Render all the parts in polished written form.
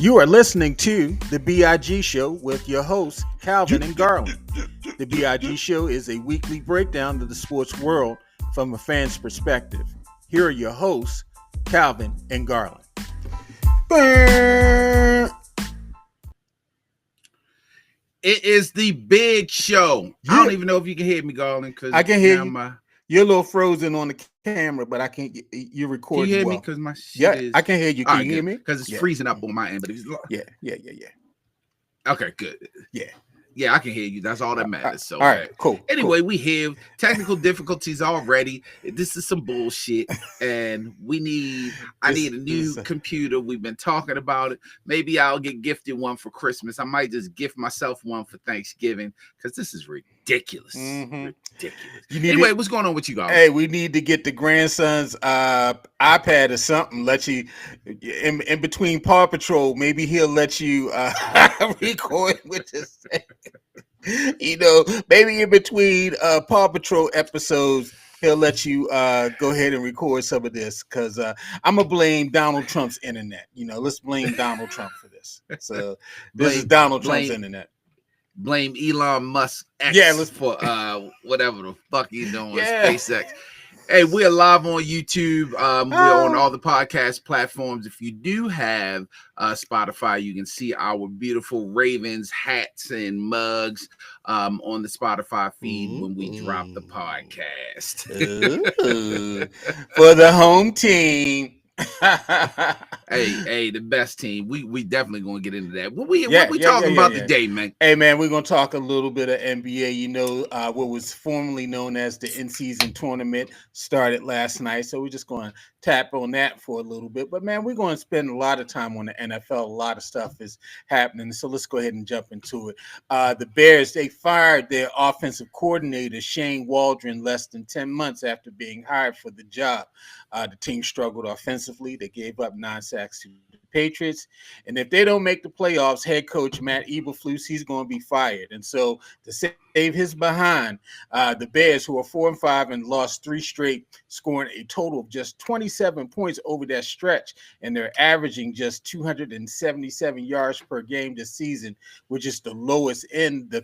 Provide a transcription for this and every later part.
You are listening to the B.I.G Show with your hosts, Calvin and Garland. The B.I.G Show is a weekly breakdown of the sports world from a fan's perspective. Here are your hosts, Calvin and Garland. It is the big show. Yeah. I don't even know if you can hear me, Garland. I can hear you. You're a little frozen on the camera, but I can't. You're recording. Can you hear well. me? Because my shit is. I can hear you. Can you hear me? Because it's freezing up on my end. But it's yeah. Okay, good. Yeah, I can hear you. That's all that matters. So, all right, cool. Anyway, we have technical difficulties already. This is some bullshit, and I need a new computer. We've been talking about it. Maybe I'll get gifted one for Christmas. I might just gift myself one for Thanksgiving because this is ridiculous. Mm-hmm. Ridiculous. Anyway, what's going on with you guys? Hey, we need to get the grandson's iPad or something. Let you in between Paw Patrol. Maybe he'll let you record with this thing. Maybe in between Paw Patrol episodes, he'll let you go ahead and record some of this because I'm gonna blame Donald Trump's internet. Let's blame Donald Trump for this. So this is Donald Trump's internet. Blame Elon Musk X for whatever the fuck he's doing with SpaceX. Hey, we're live on YouTube. We're on all the podcast platforms. If you do have Spotify, you can see our beautiful Ravens hats and mugs on the Spotify feed when we drop the podcast. For the home team. hey, the best team. We definitely gonna get into that. What we talking about today, man? Hey, man, we're gonna talk a little bit of NBA. What was formerly known as the in-season tournament started last night, so we're just going to tap on that for a little bit. But man, we're going to spend a lot of time on the NFL. A lot of stuff is happening, so let's go ahead and jump into it. The Bears, they fired their offensive coordinator Shane Waldron less than 10 months after being hired for the job. The team struggled offensively. They gave up 9 sacks to the Patriots. And if they don't make the playoffs, head coach Matt Eberflus, he's going to be fired. And so to save his behind, the Bears, who are 4-5 and lost 3 straight, scoring a total of just 27 points over that stretch. And they're averaging just 277 yards per game this season, which is the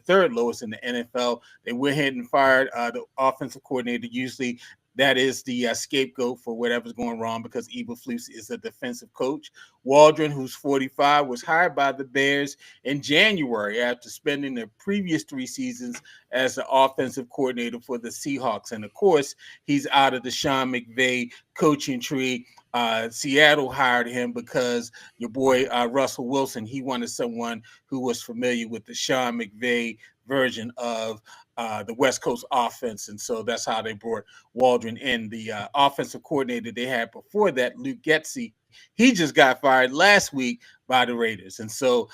third lowest in the NFL. They went ahead and fired the offensive coordinator. Usually that is the scapegoat for whatever's going wrong because Eberflus is a defensive coach. Waldron, who's 45, was hired by the Bears in January after spending the previous 3 seasons as the offensive coordinator for the Seahawks. And, of course, he's out of the Sean McVay coaching tree. Seattle hired him because your boy Russell Wilson, he wanted someone who was familiar with the Sean McVay version of the West Coast offense. And so that's how they brought Waldron in. The offensive coordinator they had before that, Luke Getsy, he just got fired last week by the Raiders. And so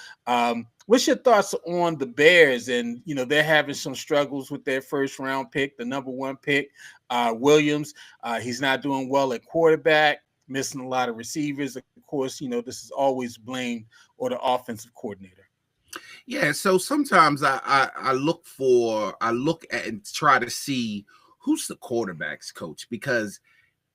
what's your thoughts on the Bears? And, they're having some struggles with their first round pick, the number 1 pick, Williams. He's not doing well at quarterback, missing a lot of receivers. Of course, this is always blamed on the offensive coordinator. Yeah, so sometimes I look at and try to see who's the quarterback's coach because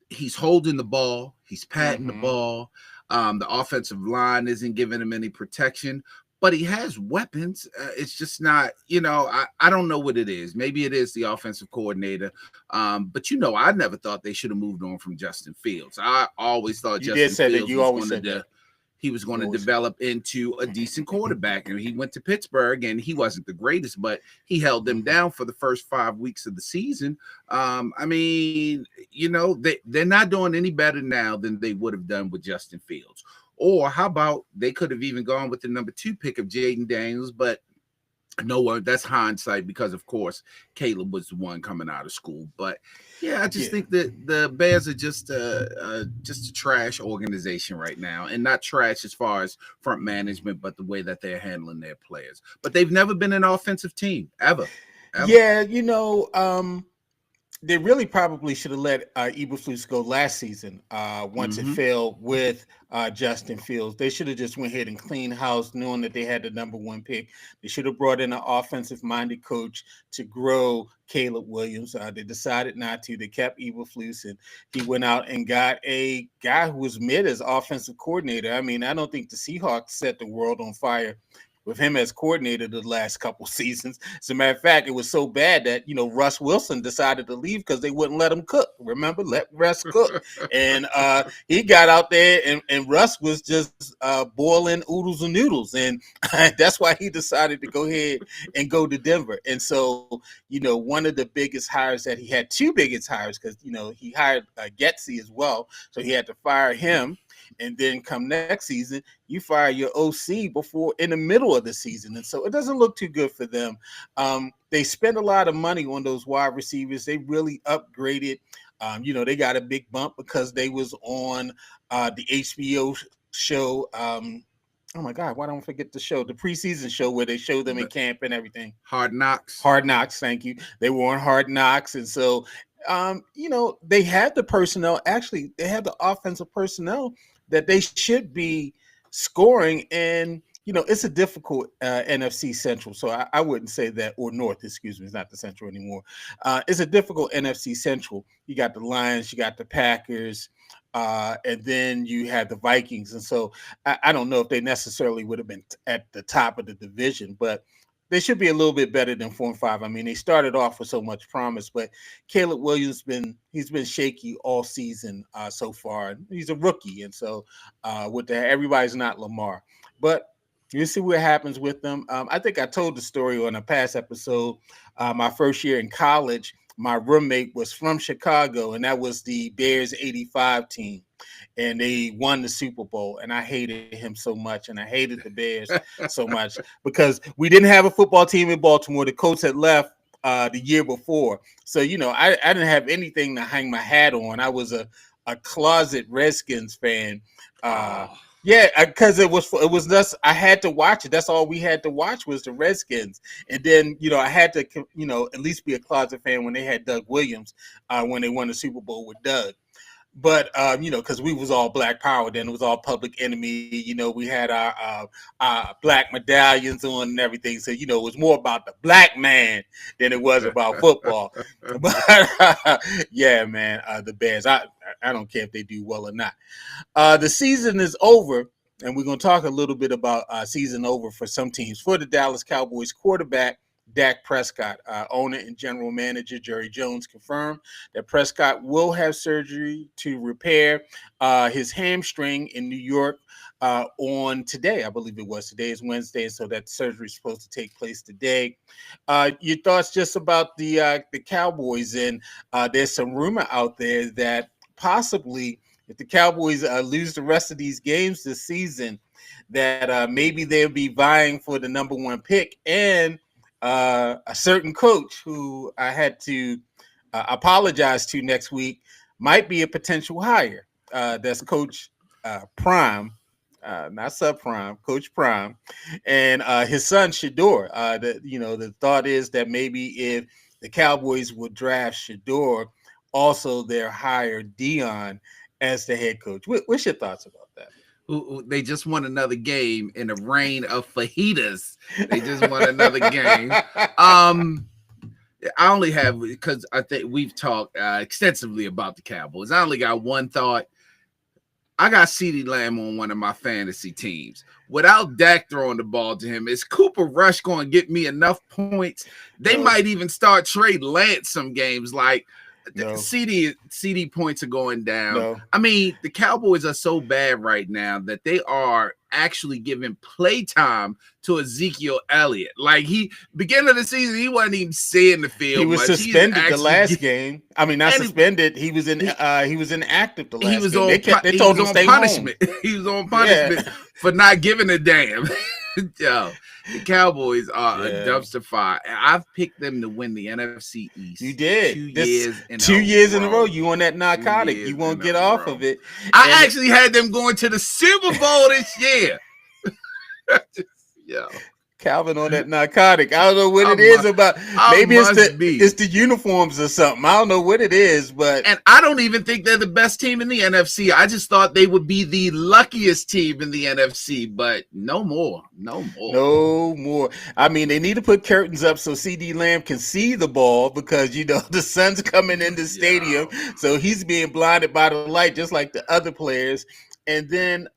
he's holding the ball, he's patting the ball. The offensive line isn't giving him any protection, but he has weapons. It's just not, I don't know what it is. Maybe it is the offensive coordinator. But I never thought they should have moved on from Justin Fields. I always thought he was going to develop into a decent quarterback. And he went to Pittsburgh and he wasn't the greatest, but he held them down for the first 5 weeks of the season. They're not doing any better now than they would have done with Justin Fields. Or how about they could have even gone with the number 2 pick of Jaden Daniels, but no, that's hindsight because, of course, Caleb was the one coming out of school. But yeah, I just think that the Bears are just a trash organization right now, and not trash as far as front management, but the way that they're handling their players. But they've never been an offensive team ever. Yeah, they really probably should have let Eberflus go last season. Once it Mm-hmm. failed with Justin Fields, they should have just went ahead and cleaned house, knowing that they had the number one pick. They should have brought in an offensive-minded coach to grow Caleb Williams. They decided not to. They kept Eberflus, and he went out and got a guy who was mid as offensive coordinator. I mean, I don't think the Seahawks set the world on fire with him as coordinator the last couple seasons. As a matter of fact, it was so bad that, Russ Wilson decided to leave because they wouldn't let him cook. Remember, let Russ cook. And he got out there, and Russ was just boiling oodles and noodles. And that's why he decided to go ahead and go to Denver. And so, one of the biggest hires that he had, two biggest hires, because, he hired Getsy as well. So he had to fire him. And then come next season, you fire your OC before in the middle of the season. And so it doesn't look too good for them. They spent a lot of money on those wide receivers. They really upgraded. They got a big bump because they was on the HBO show. Oh my God, why don't I forget the show? The preseason show where they showed them in camp and everything. Hard Knocks. Hard Knocks, thank you. They were on Hard Knocks. And so, they had the personnel. Actually, they had the offensive personnel that they should be scoring. And, it's a difficult NFC Central. So I wouldn't say that, or North, excuse me. It's not the Central anymore. It's a difficult NFC Central. You got the Lions, you got the Packers, and then you had the Vikings. And so I don't know if they necessarily would have been at the top of the division, but they should be a little bit better than 4-5. I mean, they started off with so much promise, but Caleb Williams he's been shaky all season so far. He's a rookie, and so everybody's not Lamar, but you see what happens with them. I think I told the story on a past episode. My first year in college, my roommate was from Chicago, and that was the Bears '85 team. And they won the Super Bowl, and I hated him so much, and I hated the Bears so much because we didn't have a football team in Baltimore. The coach had left the year before, so I didn't have anything to hang my hat on. I was a closet Redskins fan. Yeah, because it was just I had to watch it. That's all we had to watch was the Redskins, and then I had to at least be a closet fan when they had Doug Williams when they won the Super Bowl with Doug. But because we was all Black Power, then it was all Public Enemy. We had our black medallions on and everything. So it was more about the black man than it was about football. But yeah, man, the Bears. I don't care if they do well or not. The season is over, and we're gonna talk a little bit about season over for some teams. For the Dallas Cowboys, quarterback Dak Prescott, owner and general manager Jerry Jones confirmed that Prescott will have surgery to repair his hamstring in New York on today. I believe it was. Today is Wednesday, so that surgery is supposed to take place today. Your thoughts just about the Cowboys? And there's some rumor out there that possibly if the Cowboys lose the rest of these games this season, that maybe they'll be vying for the number one pick. And a certain coach who I had to apologize to next week might be a potential hire. That's Coach Prime, not subprime, Coach Prime, and his son Shador. The thought is that maybe if the Cowboys would draft Shador, also they'll hire Dion as the head coach. What's your thoughts about that? They just won another game in a rain of fajitas. They just won another game. I only have, because I think we've talked extensively about the Cowboys. I only got one thought. I got CeeDee Lamb on one of my fantasy teams. Without Dak throwing the ball to him, is Cooper Rush going to get me enough points? They might even start trading Lance some games. Like, CD points are going down. No. I mean, the Cowboys are so bad right now that they are actually giving playtime to Ezekiel Elliott. Like, beginning of the season, he wasn't even seeing the field. He was suspended the last game. I mean, not suspended. He was inactive the last game. They told him to stay punishment. Home. He was on punishment for not giving a damn. Yo, the Cowboys are a dumpster fire. I've picked them to win the NFC East. You did. 2 years in a row. You on that narcotic. You won't get off of it. I actually had them going to the Super Bowl this year. Yeah. Calvin on that narcotic. I don't know what I, it is mu- about. I Maybe must be. it's the uniforms or something. I don't know what it is, but And I don't even think they're the best team in the NFC. I just thought they would be the luckiest team in the NFC, but no more. No more. no more. I mean, they need to put curtains up so CD Lamb can see the ball because the sun's coming in the stadium, Yeah. so he's being blinded by the light just like the other players. And then,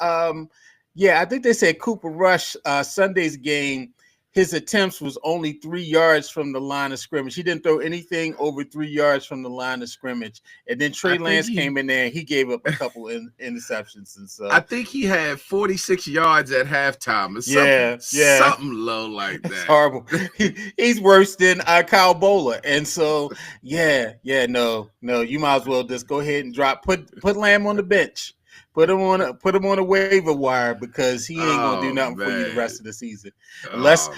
yeah, I think they said Cooper Rush Sunday's game. His attempts was only 3 yards from the line of scrimmage. He didn't throw anything over 3 yards from the line of scrimmage. And then I Trey think Lance he came in there and he gave up a couple interceptions. And I so, think he had 46 yards at halftime or something, yeah. something low like It's that. horrible. He's worse than Kyle Bowler, and so no. You might as well just go ahead and put Lamb on the bench, put him on a waiver wire because he ain't gonna do Oh nothing for you the man. rest of the season, Oh unless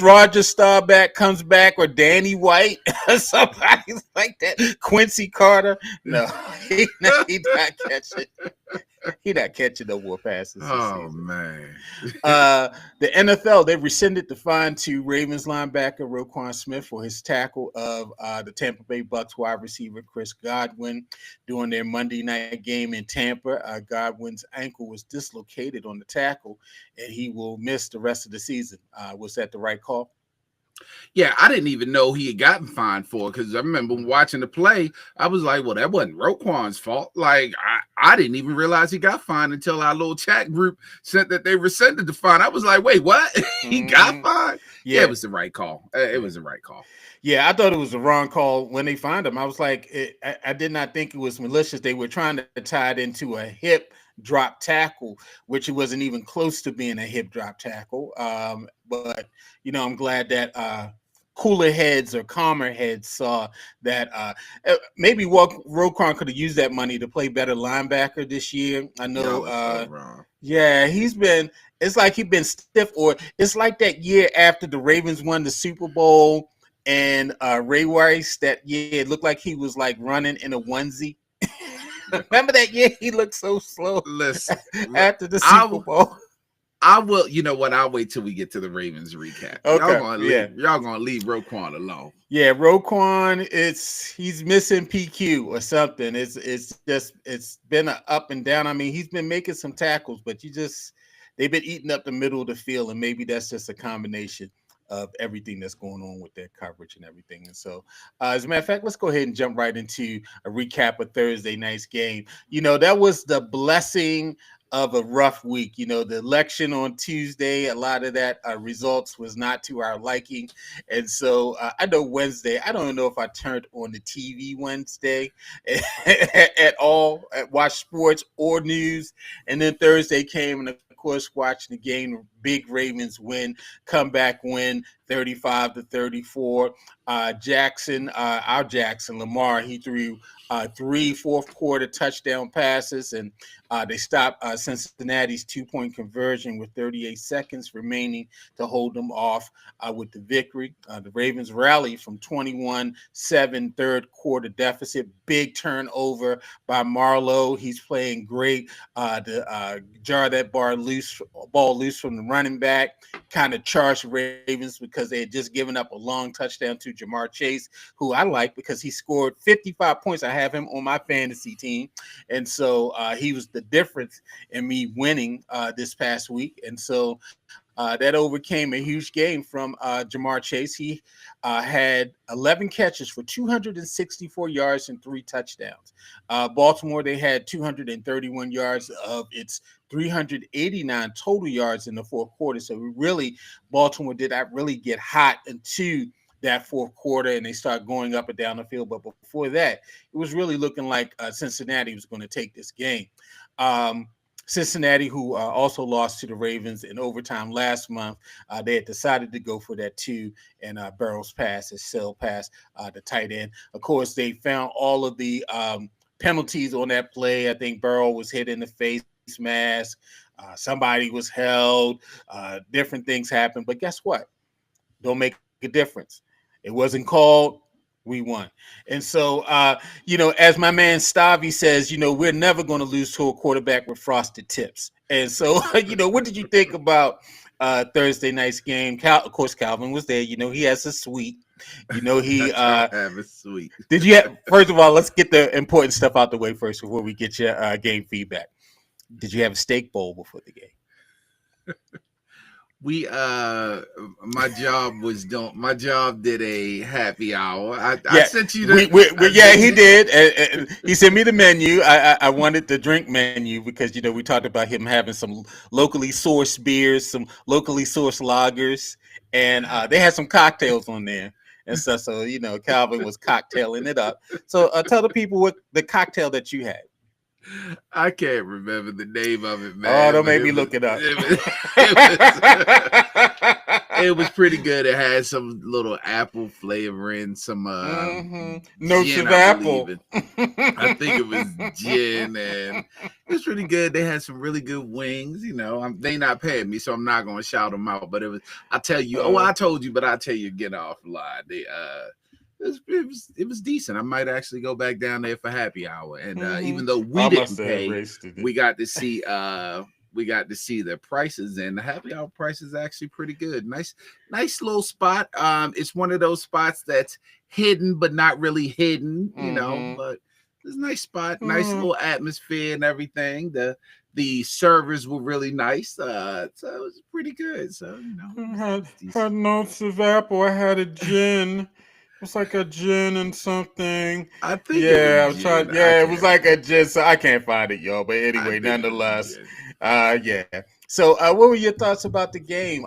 man. Roger Staubach comes back or Danny White or somebody like that, Quincy Carter. No, he not catching. He not catching no more passes this Oh season. man. Uh, the NFL, they rescinded the fine to Ravens linebacker Roquan Smith for his tackle of the Tampa Bay Bucks wide receiver Chris Godwin during their Monday night game in Tampa. Godwin's ankle was dislocated on the tackle, and he will miss the rest of the season. Was that the right call? Yeah, I didn't even know he had gotten fined for it because I remember watching the play. I was like, well, that wasn't Roquan's fault. Like, I didn't even realize he got fined until our little chat group sent that they rescinded the fine. I was like, wait, what? He got fined? Yeah, it Yeah. was the right call. It was the right call. Yeah, I thought it was the wrong call when they fined him. I was like, I did not think it was malicious. They were trying to tie it into a hip drop tackle, which it wasn't even close to being a hip drop tackle. But I'm glad that cooler heads or calmer heads saw that maybe Roquan could have used that money to play better linebacker this year. I Y'all know. are so wrong. Yeah, he's been. It's like he's been stiff, or it's like that year after the Ravens won the Super Bowl and Ray Rice. That year, it looked like he was like running in a onesie. Remember that year? He looked so slow Listen, after the Super I Bowl. I will. You know what? I'll wait till we get to the Ravens recap. Okay, yeah. Y'all gonna leave Roquan alone. Yeah, Roquan, he's missing PQ or something. It's been an up and down. I mean, he's been making some tackles, but they've been eating up the middle of the field, and maybe that's just a combination of everything that's going on with their coverage and everything. And so, as a matter of fact, let's go ahead and jump right into a recap of Thursday night's game. That was the blessing of a rough week. The election on Tuesday, a lot of that results was not to our liking. And so I know Wednesday, I don't know if I turned on the TV Wednesday at all, watch sports or news. And then Thursday came, and of course, watching the game, big Ravens win, comeback win, 35-34. Our Jackson Lamar, he threw three fourth quarter touchdown passes, and they stopped Cincinnati's 2-point conversion with 38 seconds remaining to hold them off with the victory. The Ravens rallied from 21-7 third quarter deficit. Big turnover by Marlowe. He's playing great. To jar that ball loose from the running back, kind of charged Ravens because they had just given up a long touchdown to Jamar Chase, who I like because he scored 55 points. I have him on my fantasy team. And so he was the difference in me winning this past week. And so that overcame a huge game from Jamar Chase. He had 11 catches for 264 yards and 3 touchdowns. Baltimore, they had 231 yards of its 389 total yards in the fourth quarter. So Baltimore did not really get hot into that fourth quarter, and they start going up and down the field. But before that, it was really looking like Cincinnati was going to take this game. Cincinnati, who also lost to the Ravens in overtime last month, they had decided to go for that 2 and Burrow's pass, his sell pass, the tight end. Of course, they found all of the penalties on that play. I think Burrow was hit in the face mask. Somebody was held. Different things happened. But guess what? Don't make a difference. It wasn't called. We won. And so, as my man Stavi says, we're never going to lose to a quarterback with frosted tips. And so, what did you think about Thursday night's game. Of course, Calvin was there. You know, he has a suite. You know, he I have a sweet. did you have, first of all, let's get the important stuff out the way first before we get your game feedback. Did you have a steak bowl before the game? We my job did a happy hour. I Yeah, sent you the yeah, he did. He sent me the menu. I wanted the drink menu because you know we talked about him having some locally sourced beers, some locally sourced lagers, and they had some cocktails on there and stuff. So you know, Calvin was cocktailing it up. So tell the people what the cocktail that you had. I can't remember the name of it, Oh, man. don't But make me look it up. It was pretty good. It had some little apple flavoring, some Notes gin, of I believe apple. it. I think it was gin, and it was pretty good. They had some really good wings. You know, they not paying me, so I'm not going to shout them out. But it was. I tell you, I told you, but I tell you, get offline. They it was decent. I might actually go back down there for happy hour. And even though we didn't pay, we got to see the prices, and the happy hour price is actually pretty good. Nice little spot. It's one of those spots that's hidden but not really hidden, you know, but it's a nice spot, nice little atmosphere and everything. The servers were really nice. So it was pretty good. So, you know, had notes of apple. I had a gin. It's like a gin and something. I think it Yeah, was I'm gin. trying. Yeah, it was like a gin. So I can't find it, y'all. But anyway, nonetheless, yeah. So, what were your thoughts about the game?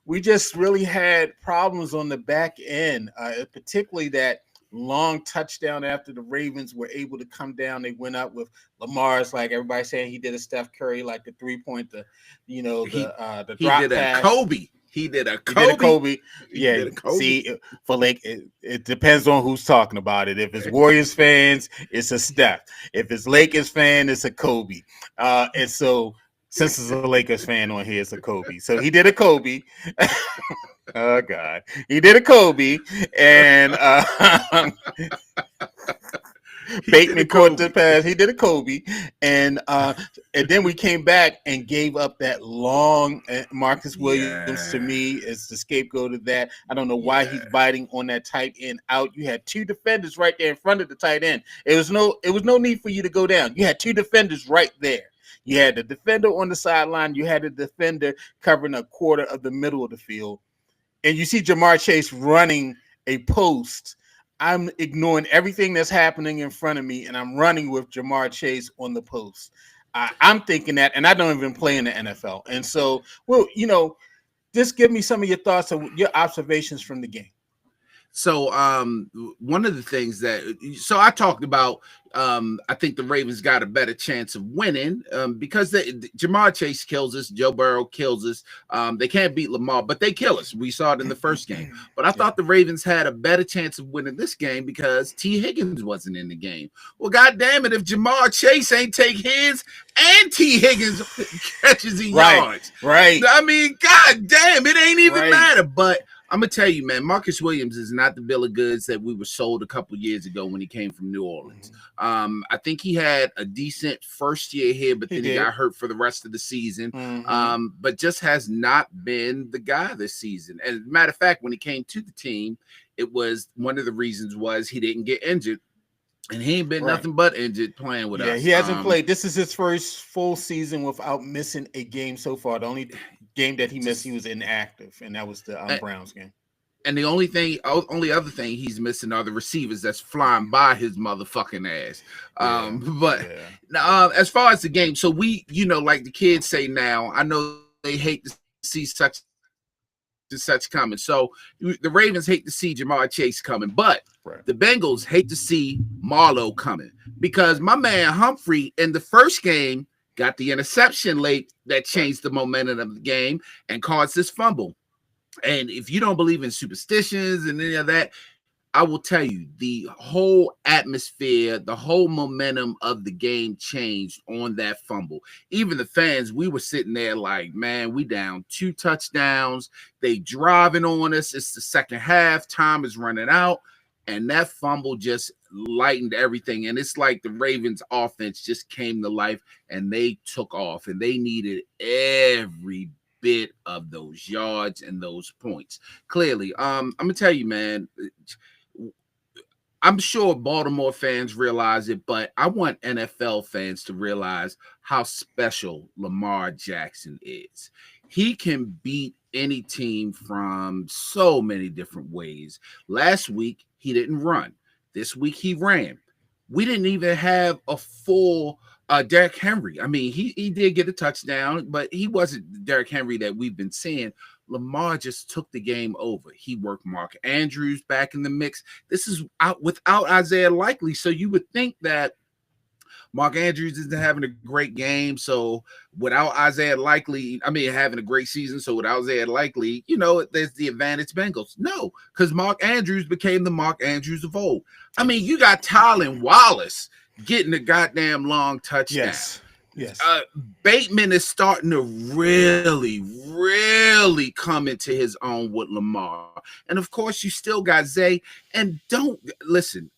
We just really had problems on the back end, particularly that long touchdown after the Ravens were able to come down. They went up with Lamar's, like everybody saying he did a Steph Curry, like the 3-point, the drop pass. Kobe. He did a Kobe. He did a Kobe. Yeah. Did a Kobe. See, for like it depends on who's talking about it. If it's Warriors fans, it's a Steph. If it's Lakers fan, it's a Kobe. And so since it's a Lakers fan on here, it's a Kobe. So he did a Kobe. Oh God, he did a Kobe, and Bateman caught the pass. He did a Kobe, and then we came back and gave up that long. Marcus Williams to me is the scapegoat of that. I don't know why he's biting on that tight end out. You had two defenders right there in front of the tight end. It was no need for you to go down. You had two defenders right there. You had the defender on the sideline. You had the defender covering a quarter of the middle of the field. And you see Jamar Chase running a post. I'm ignoring everything that's happening in front of me, and I'm running with Jamar Chase on the post. I'm thinking that, and I don't even play in the NFL. And so, well, you know, just give me some of your thoughts and your observations from the game. So one of the things I talked about, I think the Ravens got a better chance of winning because Jamar Chase kills us, Joe Burrow kills us. They can't beat Lamar, but they kill us. We saw it in the first game. But I thought the Ravens had a better chance of winning this game because T. Higgins wasn't in the game. Well, God damn it, if Jamar Chase ain't take his and T. Higgins catches in yards. Right. I mean, God damn, it ain't even matter. But I'm gonna tell you, man, Marcus Williams is not the bill of goods that we were sold a couple years ago when he came from New Orleans. I think he had a decent first year here, but then he got hurt for the rest of the season. But just has not been the guy this season. As a matter of fact, when he came to the team, it was one of the reasons was he didn't get injured. And he ain't been nothing but injured playing with us. Yeah, he hasn't played. This is his first full season without missing a game so far. The only game that he missed, he was inactive, and that was the Browns game. And the only other thing he's missing are the receivers that's flying by his motherfucking ass. As far as the game, so we, you know, like the kids say now, I know they hate to see such coming. So the Ravens hate to see Jamar Chase coming, but the Bengals hate to see Marlowe coming because my man Humphrey in the first game got the interception late that changed the momentum of the game and caused this fumble. And if you don't believe in superstitions and any of that, I will tell you the whole atmosphere, the whole momentum of the game changed on that fumble. Even the fans, we were sitting there like, man, we down 2 touchdowns. They driving on us. It's the second half. Time is running out. And that fumble just lightened everything. And it's like the Ravens offense just came to life and they took off and they needed every bit of those yards and those points. Clearly, I'm gonna tell you, man. I'm sure Baltimore fans realize it, but I want NFL fans to realize how special Lamar Jackson is. He can beat any team from so many different ways. Last week, he didn't run. This week, he ran. We didn't even have a full Derrick Henry. I mean, he did get a touchdown, but he wasn't the Derrick Henry that we've been seeing. Lamar just took the game over. He worked Mark Andrews back in the mix. This is out without Isaiah Likely. So you would think that Mark Andrews isn't having a great game. So without Isaiah Likely, I mean, having a great season. So without Isaiah Likely, there's the advantage Bengals. No, because Mark Andrews became the Mark Andrews of old. I mean, you got Tylen Wallace getting a goddamn long touchdown. Yes. Bateman is starting to really come into his own with Lamar. And of course, you still got Zay. And don't listen,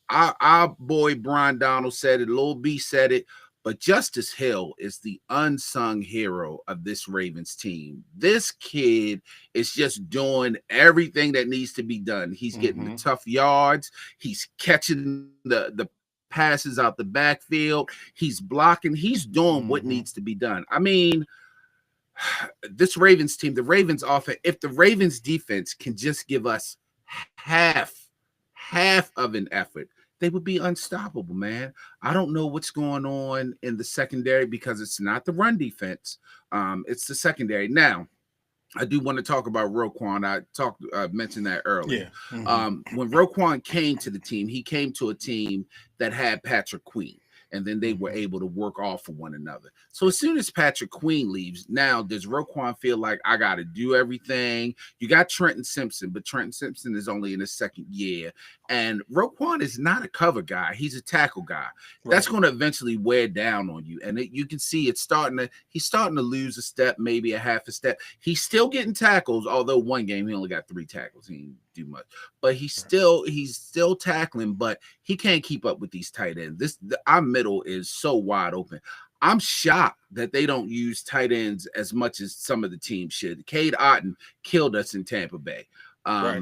our boy Brian Donald said it, Lil B said it, but Justice Hill is the unsung hero of this Ravens team. This kid is just doing everything that needs to be done. He's getting the tough yards, he's catching the passes out the backfield, he's blocking, he's doing what needs to be done. I mean, this Ravens team, the Ravens offense, if the Ravens defense can just give us half of an effort, they would be unstoppable, man. I don't know what's going on in the secondary because it's not the run defense. It's the secondary. Now, I do want to talk about Roquan. I mentioned that earlier. Yeah. When Roquan came to the team, he came to a team that had Patrick Queen, and then they were able to work off of one another. So as soon as Patrick Queen leaves, now does Roquan feel like I got to do everything? You got Trenton Simpson, but Trenton Simpson is only in his second year, and Roquan is not a cover guy. He's a tackle guy. Right. That's going to eventually wear down on you, and you can see it's he's starting to lose a step, maybe a half a step. He's still getting tackles, although one game he only got 3 tackles. He didn't do much, but he's still tackling, but he can't keep up with these tight ends. Our middle is so wide open. I'm shocked that they don't use tight ends as much as some of the teams should. Cade Otton killed us in Tampa Bay. Right.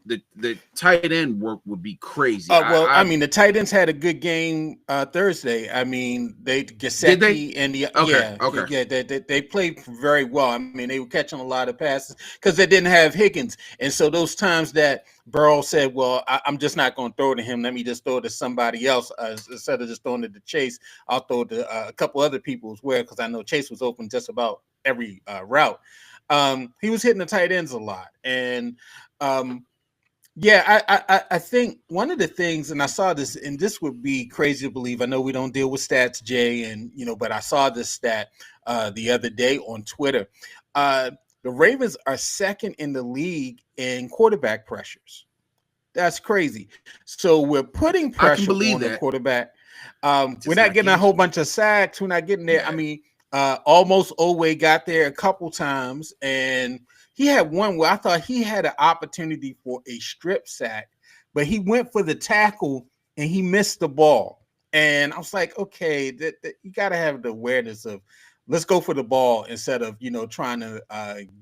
The tight end work would be crazy. I mean, the tight ends had a good game Thursday. I mean, Gesicki and they played very well. I mean, they were catching a lot of passes because they didn't have Higgins, and so those times that Burrow said, "Well, I'm just not going to throw to him. Let me just throw it to somebody else instead of just throwing it to Chase. I'll throw it to a couple other people as well because I know Chase was open just about every route." He was hitting the tight ends a lot, and I think one of the things, and I saw this, and this would be crazy to believe. I know we don't deal with stats, Jay, and but I saw this stat the other day on Twitter. The Ravens are second in the league in quarterback pressures. That's crazy. So we're putting pressure on the quarterback. We're not getting a whole bunch of sacks. We're not getting there. Yeah. I mean, almost Owe got there a couple times, and he had one where I thought he had an opportunity for a strip sack, but he went for the tackle and he missed the ball. And I was like, okay, you got to have the awareness of let's go for the ball instead of, trying to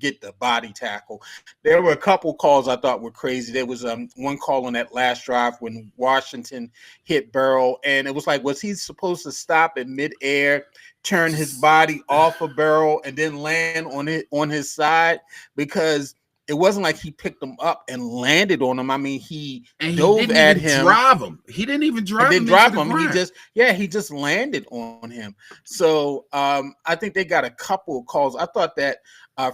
get the body tackle. There were a couple calls I thought were crazy. There was one call on that last drive when Washington hit Burrow, and it was like, was he supposed to stop in midair, turn his body off of Burrow, and then land on his side? Because it wasn't like he picked him up and landed on him. I mean, he dove at him. He didn't even drive him. He just landed on him. So I think they got a couple of calls. I thought that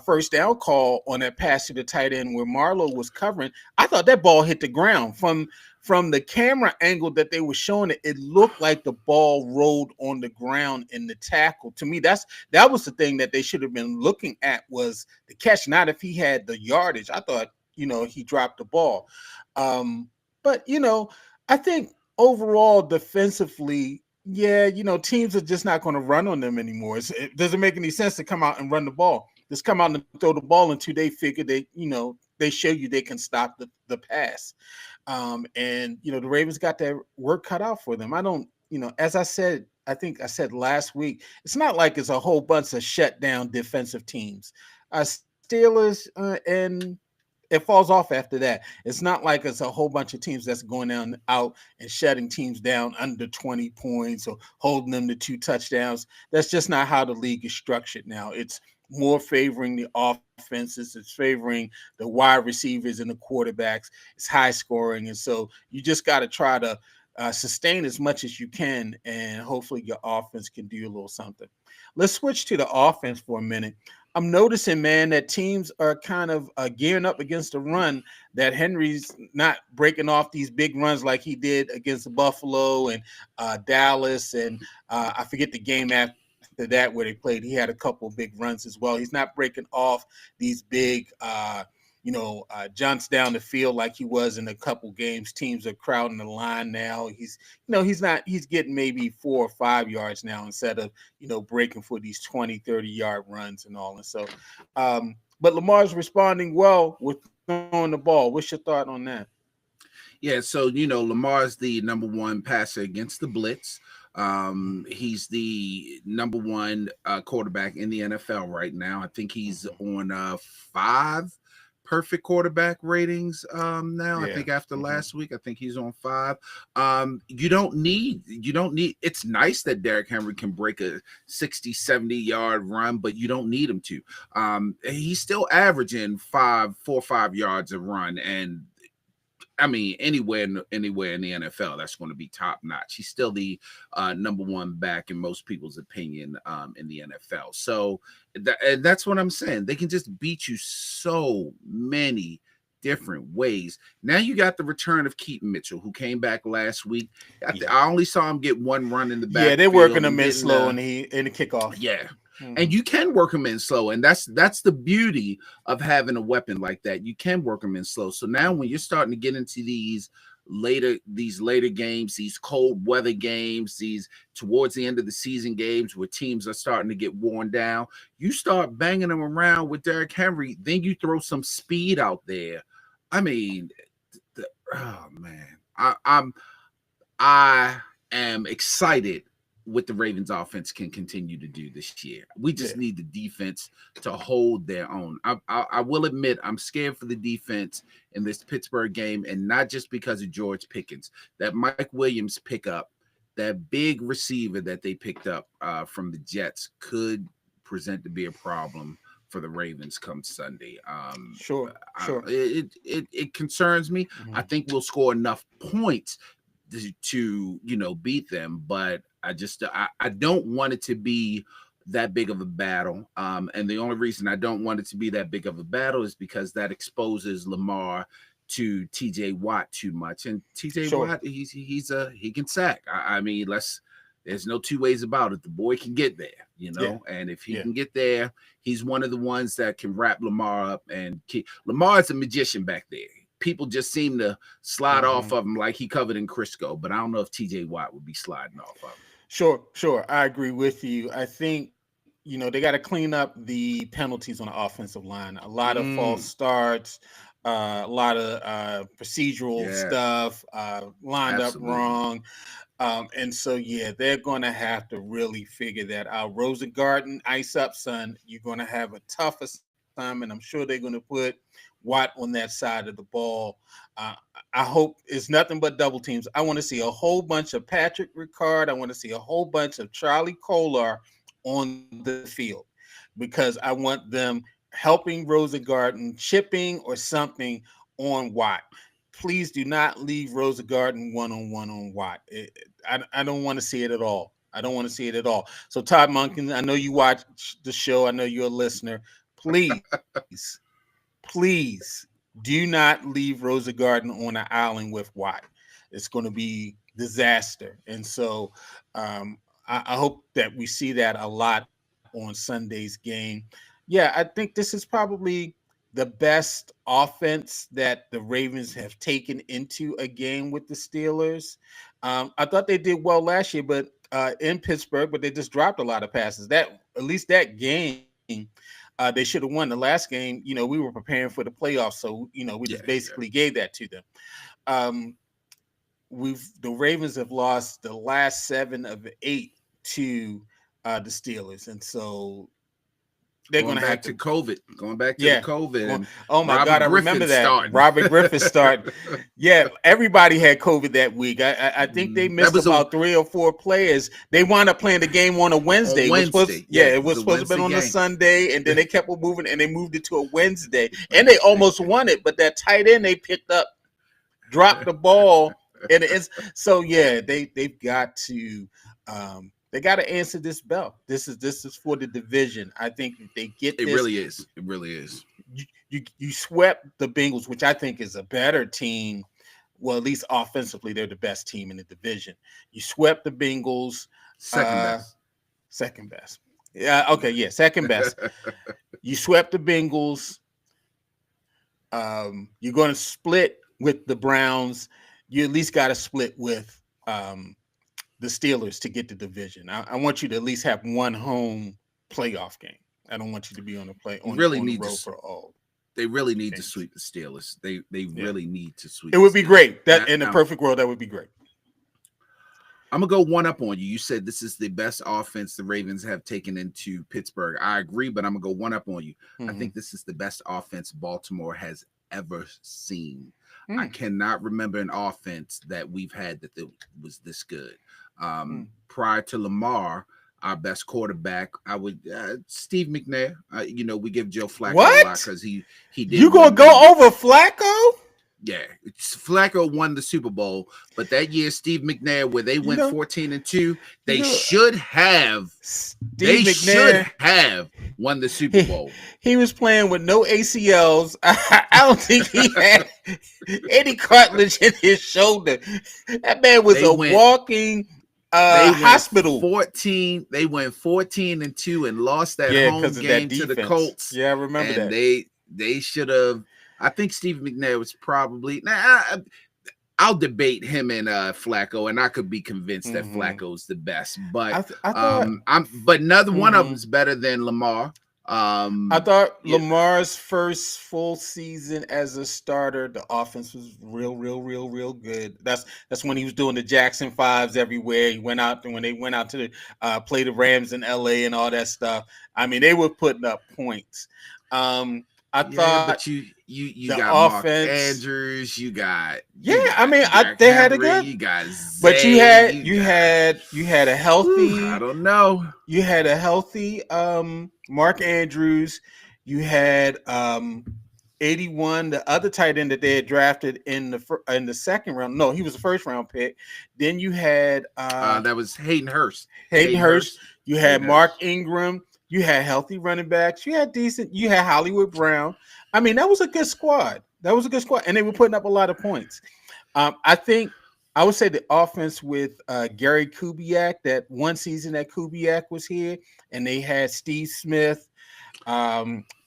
first down call on that pass to the tight end where Marlowe was covering, I thought that ball hit the ground. From the camera angle that they were showing it looked like the ball rolled on the ground in the tackle. To me, that was the thing that they should have been looking at, was the catch, not if he had the yardage. I thought, he dropped the ball. But I think overall defensively, teams are just not going to run on them anymore. It doesn't make any sense to come out and run the ball. Just come out and throw the ball until they figure they show you they can stop the pass. And the Ravens got their work cut out for them. I don't, as I think I said last week, it's not like it's a whole bunch of shutdown defensive teams. Steelers, and it falls off after that. It's not like it's a whole bunch of teams that's going down out and shutting teams down under 20 points or holding them to 2 touchdowns. That's just not how the league is structured now. It's more favoring the offenses, it's favoring the wide receivers and the quarterbacks. It's high scoring. And so you just got to try to sustain as much as you can, and hopefully your offense can do a little something. Let's switch to the offense for a minute. I'm noticing, man, that teams are kind of gearing up against the run. That Henry's not breaking off these big runs like he did against Buffalo and Dallas, and I forget the game after that where they played. He had a couple big runs as well. He's not breaking off these big, jumps down the field like he was in a couple games. Teams are crowding the line now. He's not. He's getting maybe 4 or 5 yards now instead of breaking for these 20, 30 yard runs and all. And so, but Lamar's responding well with throwing the ball. What's your thought on that? Yeah, so Lamar's the number one passer against the blitz. He's the number one quarterback in the NFL right now. I think he's on 5 perfect quarterback ratings now. I think after last week, I think he's on 5. You don't need it's nice that Derrick Henry can break a 60, 70-yard run, but you don't need him to. He's still averaging 4 or 5 yards a run, and I mean, anywhere in the NFL, that's going to be top notch. He's still the number one back in most people's opinion in the NFL. So that's what I'm saying. They can just beat you so many different ways. Now you got the return of Keaton Mitchell, who came back last week. I only saw him get 1 run in the backfield. Yeah, they're working him in slow in the kickoff. Yeah. And you can work them in slow, and that's the beauty of having a weapon like that. You can work them in slow. So now when you're starting to get into these later games, these cold weather games, these towards the end of the season games where teams are starting to get worn down, you start banging them around with Derrick Henry. Then you throw some speed out there. I mean, oh man, I am excited what the Ravens offense can continue to do this year. We just need the defense to hold their own. I will admit I'm scared for the defense in this Pittsburgh game, and not just because of George Pickens. That Mike Williams pickup, that big receiver that they picked up from the Jets could present to be a problem for the Ravens come Sunday. Sure. It concerns me. I think we'll score enough points to beat them, but I don't want it to be that big of a battle. And the only reason I don't want it to be that big of a battle is because that exposes Lamar to TJ Watt too much. And TJ Watt, he can sack. I mean, there's no two ways about it. The boy can get there, and if he can get there, he's one of the ones that can wrap Lamar up. And Lamar's a magician back there. People just seem to slide off of him like he covered in Crisco, but I don't know if TJ Watt would be sliding off of him. Sure. I agree with you. I think, they got to clean up the penalties on the offensive line. A lot of false starts, a lot of procedural stuff, lined up wrong. And so, they're going to have to really figure that out. Rosengarten, ice up, son. You're going to have a tough assignment. I'm sure they're going to put Watt on that side of the ball. I hope it's nothing but double teams. I want to see a whole bunch of Patrick Ricard. I want to see a whole bunch of Charlie Kolar on the field because I want them helping Rosengarten, chipping or something on Watt. Please do not leave Rosengarten one-on-one on Watt. I don't want to see it at all. I don't want to see it at all. So Todd Monken, I know you watch the show. I know you're a listener. Please do not leave Rosengarten on an island with Watt. It's going to be disaster. And so I hope that we see that a lot on Sunday's game. Yeah, I think this is probably the best offense that the Ravens have taken into a game with the Steelers. I thought they did well last year, but in Pittsburgh, but they just dropped a lot of passes. At least that game, they should have won. The last game, we were preparing for the playoffs, so we just basically gave that to them. The Ravens have lost the last 7 of 8 to the Steelers, and so they're going gonna back have to to. COVID. Going back to the Yeah. COVID. And Oh my Robert God, I remember Griffin's that. starting. Robert Griffin started. Yeah, everybody had COVID that week. I think they That missed was about 3 or 4 players. They wound up playing the game on a Wednesday. on Wednesday. Yeah, It it was was a supposed to have been Wednesday on a game. Sunday, and then they kept it moving, and they moved it to a Wednesday, and they almost won it. But that tight end they picked up dropped the ball, and it's so yeah. They've got to. They got to answer this bell. This is for the division. I think if they get It this, really is. It really is. you swept the Bengals, which I think is a better team. Well, at least offensively, they're the best team in the division. You swept the Bengals. Second best. Second best. Yeah. Okay. Yeah. Second best. You swept the Bengals. You're going to split with the Browns. You at least got to split with the Steelers to get the division. I want you to at least have one home playoff game. I don't want you to be on the road for all. They really need to sweep the Steelers. They really need to sweep. It would be great. That in the perfect world, that would be great. I'm gonna go one up on you. You said this is the best offense the Ravens have taken into Pittsburgh. I agree, but I'm gonna go one up on you. I think this is the best offense Baltimore has ever seen. I cannot remember an offense that we've had that was this good. Prior to Lamar, our best quarterback, I would Steve McNair. We give Joe Flacco a lot because he did. You gonna go over Flacco? Yeah, Flacco won the Super Bowl, but that year Steve McNair, where they went 14-2, they should have won the Super Bowl. He was playing with no ACLs. I don't think he had any cartilage in his shoulder. That man was walking hospital. They went 14-2 and lost that home game to the Colts. Yeah, I remember that. They should have. I think Steve McNair was probably. I'll debate him and Flacco, and I could be convinced that Flacco's the best. But but another one of them's better than Lamar. I thought Lamar's first full season as a starter, the offense was real good. That's when he was doing the Jackson 5s everywhere. He went out when they went out to play the Rams in LA and all that stuff. I mean, they were putting up points. I thought, but you got offense, Mark Andrews, you got they had a good. You got Zay, but you had a healthy. I don't know. You had a healthy Mark Andrews. You had 81, the other tight end that they had drafted in the second round. No, he was a first round pick. Then you had that was Hayden Hurst. You had Mark Ingram. You had healthy running backs. You had Hollywood Brown. I mean, that was a good squad. And they were putting up a lot of points. I think I would say the offense with Gary Kubiak, that one season that Kubiak was here, and they had Steve Smith.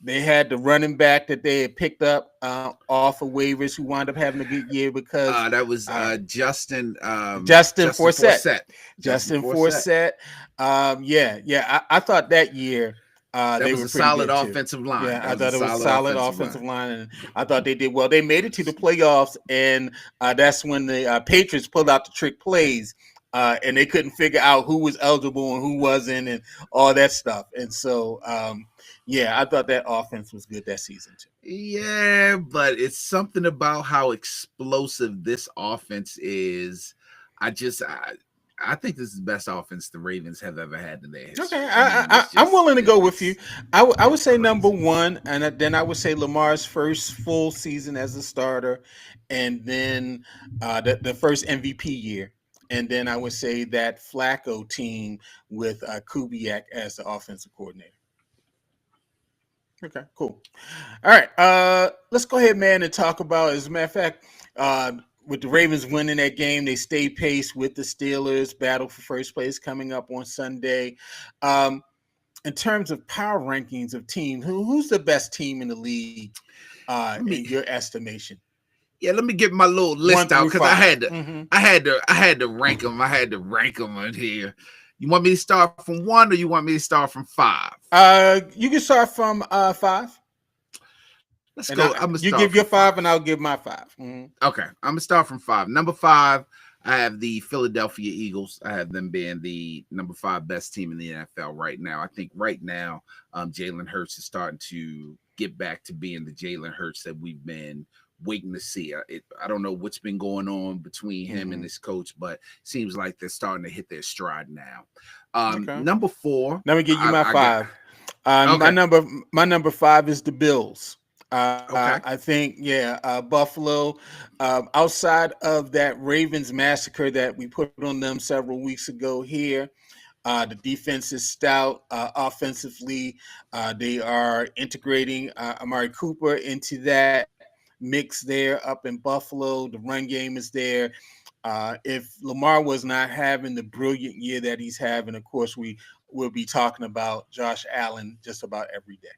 They had the running back that they had picked up off of waivers who wound up having a good year because that was Justin Forsett. Justin Forsett. I thought that year that was a solid offensive line. Yeah, I thought it was a solid offensive line, and I thought they did well. They made it to the playoffs, and that's when the Patriots pulled out the trick plays. And they couldn't figure out who was eligible and who wasn't and all that stuff. And so, I thought that offense was good that season too. Yeah, but it's something about how explosive this offense is. I think this is the best offense the Ravens have ever had in their history. Okay, I'm willing to go with you. I would say number one, and then I would say Lamar's first full season as a starter, and then the first MVP year. And then I would say that Flacco team with Kubiak as the offensive coordinator. Okay, cool. All right, let's go ahead, man, and talk about, as a matter of fact, with the Ravens winning that game, they stayed pace with the Steelers, battle for first place coming up on Sunday. In terms of power rankings of teams, who's the best team in the league in your estimation? Yeah, let me get my little list out because I had to rank them. I had to rank them in here. You want me to start from 1 or you want me to start from 5? You can start from 5. Let's go. You give your 5 and I'll give my 5. Okay, I'm gonna start from 5. Number 5, I I have the Philadelphia Eagles. I have them being the number 5 best team in the NFL right now. I think right now, Jalen Hurts is starting to get back to being the Jalen Hurts that we've been waiting to see. I don't know what's been going on between him and his coach, but it seems like they're starting to hit their stride now. Okay. Number 4. Let me give you my I 5. Okay. My number 5 is the Bills. Okay. I think, Buffalo. Outside of that Ravens massacre that we put on them several weeks ago here, the defense is stout. Offensively, they are integrating Amari Cooper into that mix there up in Buffalo. The run game is there. If Lamar was not having the brilliant year that he's having, of course, we will be talking about Josh Allen just about every day.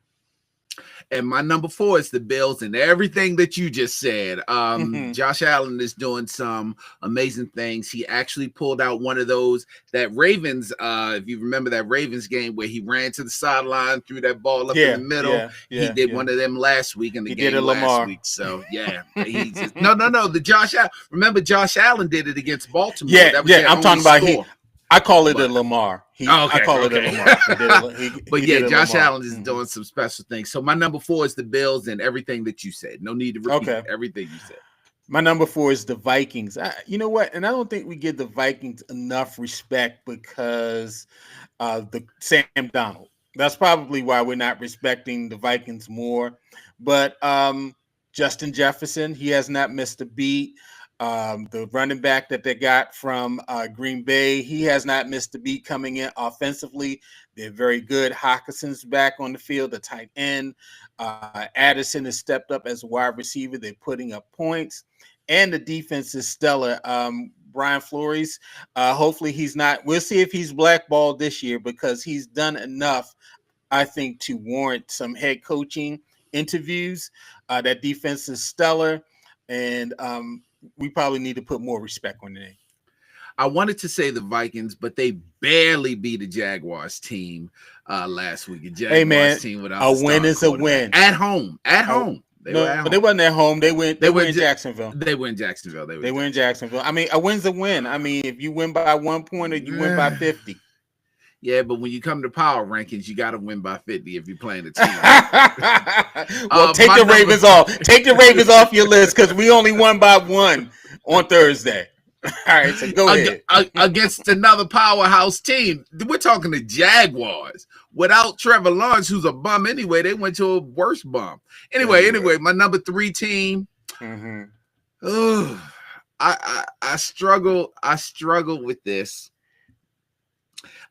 And my number 4 is the Bills, and everything that you just said. Josh Allen is doing some amazing things. He actually pulled out one of those that Ravens. If you remember that Ravens game where he ran to the sideline, threw that ball up in the middle. He did one of them last week in the game last week. So he just no. The Josh Allen. Remember, Josh Allen did it against Baltimore. That was I'm talking about score. I call it a Lamar. I call it a Lamar. But Josh Allen is doing some special things. So my number 4 is the Bills and everything that you said. No need to repeat everything you said. My number 4 is the Vikings. You know what? And I don't think we give the Vikings enough respect because the Sam Donald. That's probably why we're not respecting the Vikings more. But Justin Jefferson, he has not missed a beat. The running back that they got from Green Bay, he has not missed a beat coming in offensively. They're very good. Hawkinson's back on the field, the tight end. Addison has stepped up as a wide receiver. They're putting up points. And the defense is stellar. Brian Flores, hopefully he's not. We'll see if he's blackballed this year because he's done enough, I think, to warrant some head coaching interviews. That defense is stellar. And we probably need to put more respect on the name. I wanted to say the Vikings, but they barely beat the Jaguars team last week. The Jaguars team without a win is a win. At home. They wasn't at home. They went in Jacksonville. They were in Jacksonville. They were in Jacksonville. I mean, a win's a win. I mean, if you win by 1 point or you win by 50. Yeah, but when you come to power rankings, you got to win by 50 if you're playing the team. Well, take the Ravens off. Take the Ravens off your list because we only won by 1 on Thursday. All right, so go ahead. Against another powerhouse team. We're talking the Jaguars. Without Trevor Lawrence, who's a bum anyway, they went to a worse bum. Anyway, my number 3 team. I struggle with this.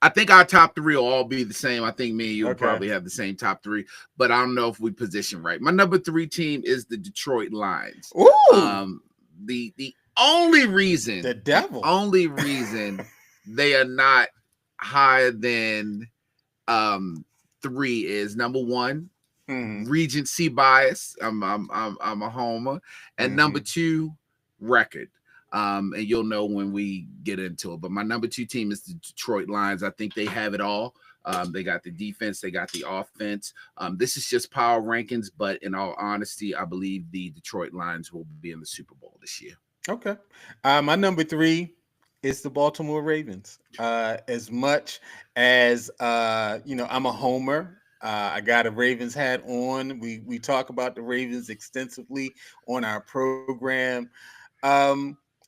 I think our top 3 will all be the same. I think me and you will probably have the same top 3, but I don't know if we position right. My number 3 team is the Detroit Lions. Ooh. The only reason they are not higher than 3 is number 1, recency bias. I'm a homer, and number 2, record. And you'll know when we get into it. But my number 2 team is the Detroit Lions. I think they have it all. They got the defense, they got the offense. This is just power rankings, but in all honesty, I believe the Detroit Lions will be in the Super Bowl this year. Okay. My number 3 is the Baltimore Ravens. As much as I'm a homer. I got a Ravens hat on. We talk about the Ravens extensively on our program.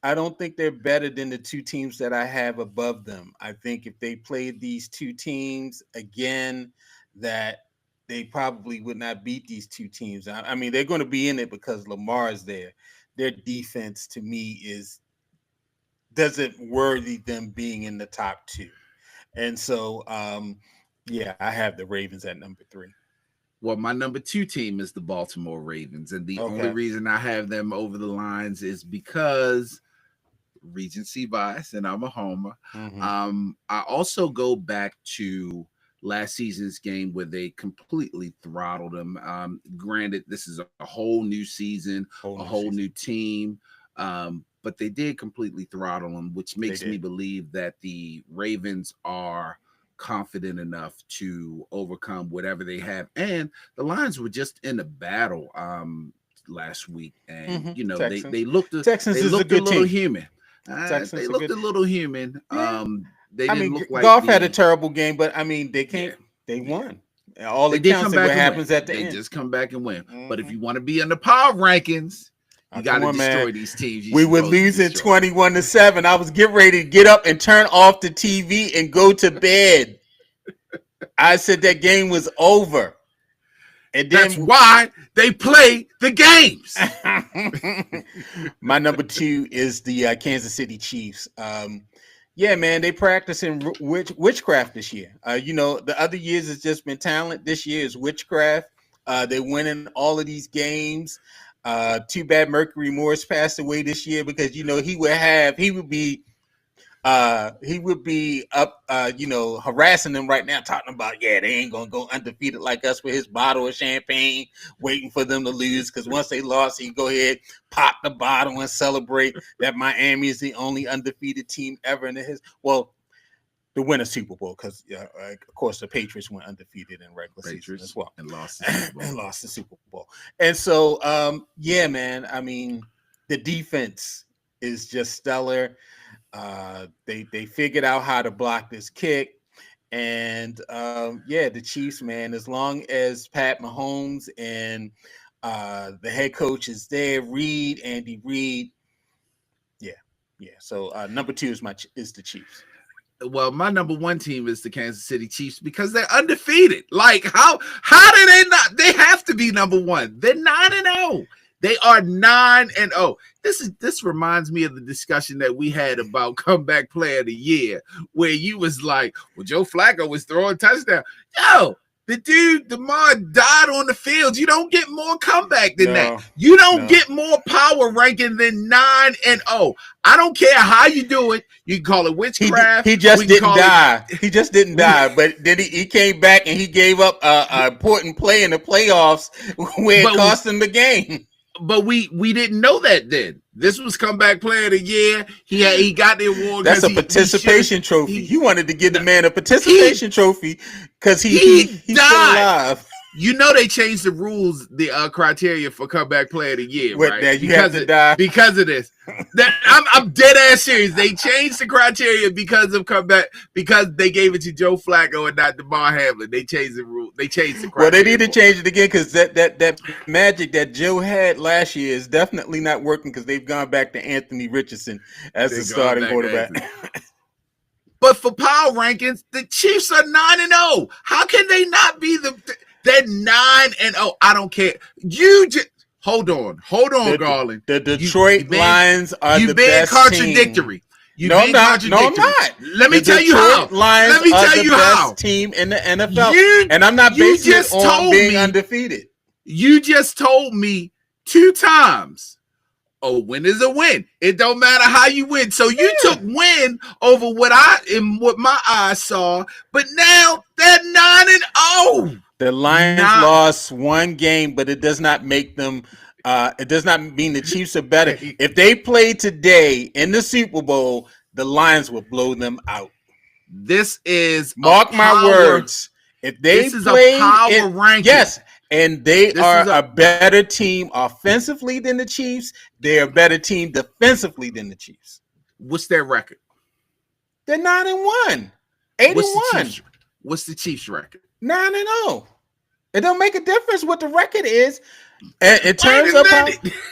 I don't think they're better than the 2 teams that I have above them. I think if they played these 2 teams again, that they probably would not beat these 2 teams. I mean, they're going to be in it because Lamar is there. Their defense, to me, doesn't worthy them being in the top 2. And so, I have the Ravens at number 3. Well, my number 2 team is the Baltimore Ravens. And the only reason I have them over the Lions is because recency bias, and I'm a homer. I also go back to last season's game where they completely throttled them. Granted, this is a whole new season, a whole new team, but they did completely throttle them, which makes me believe that the Ravens are confident enough to overcome whatever they have. And the Lions were just in a battle last week, and Texans. they looked Texans is a good little team. human. They looked a little human. Yeah. They didn't look like Golf had a terrible game, but I mean, they can't. Yeah. They won. All They it did counts come is back what and happens win. at the They end. just come back and win. Mm-hmm. But if you want to be in the power rankings, you got to destroy these teams. We were losing 21-7. I was getting ready to get up and turn off the TV and go to bed. I said that game was over. And then, that's why they play the games. My number 2 is the Kansas City Chiefs. Yeah, man, they practicing witchcraft this year. The other years it's just been talent. This year is witchcraft. They're winning all of these games. Too bad Mercury Morris passed away this year because he would be up harassing them right now, talking about they ain't gonna go undefeated like us with his bottle of champagne, waiting for them to lose, because once they lost, he go ahead, pop the bottle and celebrate that Miami is the only undefeated team ever in to win a Super Bowl, because of course the Patriots went undefeated in regular season as well and lost the Super Bowl. and lost the Super Bowl. And so man, I mean, the defense is just stellar. They figured out how to block this kick, and the Chiefs, man, as long as Pat Mahomes and the head coach is there, Andy Reid, so number 2 is the Chiefs. Well, my number 1 team is the Kansas City Chiefs because they're undefeated. Like, how do they not? They have to be number 1. They're 9-0. They are 9-0. This reminds me of the discussion that we had about comeback player of the year, where you was like, well, Joe Flacco was throwing touchdown. Yo, the dude, DeMar, died on the field. You don't get more comeback than that. You don't get more power ranking than 9-0. I don't care how you do it. You can call it witchcraft. He just didn't die. He just didn't die. But then he came back and he gave up an important play in the playoffs where it cost him the game. But we didn't know that then. This was comeback player of the year. He got the award. That's a participation trophy. You wanted to give the man a participation trophy because he's still alive. You know they changed the rules, the criteria for comeback player of the year, right? That you have to die because of this. I'm dead ass serious. They changed the criteria because of comeback, because they gave it to Joe Flacco and not DeMar Hamlin. They changed the rule. They changed the criteria. Well, they need to change it again because that magic that Joe had last year is definitely not working because they've gone back to Anthony Richardson as the starting quarterback. But for power rankings, the Chiefs are 9-0. How can they not be they're 9-0. I don't care. You just hold on, Garland. The Detroit Lions are the best contradictory. Team. No, I'm not. Let me tell you how. Lions are the best team in the NFL, and I'm not basing it on being undefeated. You just told me 2 times. A win is a win. It don't matter how you win. So you took win over what my eyes saw, but now they're 9-0. The Lions lost 1 game, but it does not make them. It does not mean the Chiefs are better. If they play today in the Super Bowl, the Lions will blow them out. This is mark my words. If they play, a power ranking. Yes, and they are a better team offensively than the Chiefs. They're a better team defensively than the Chiefs. What's their record? They're 9-1, 8-1. What's the Chiefs' record? 9-0. It don't make a difference what the record is. In terms of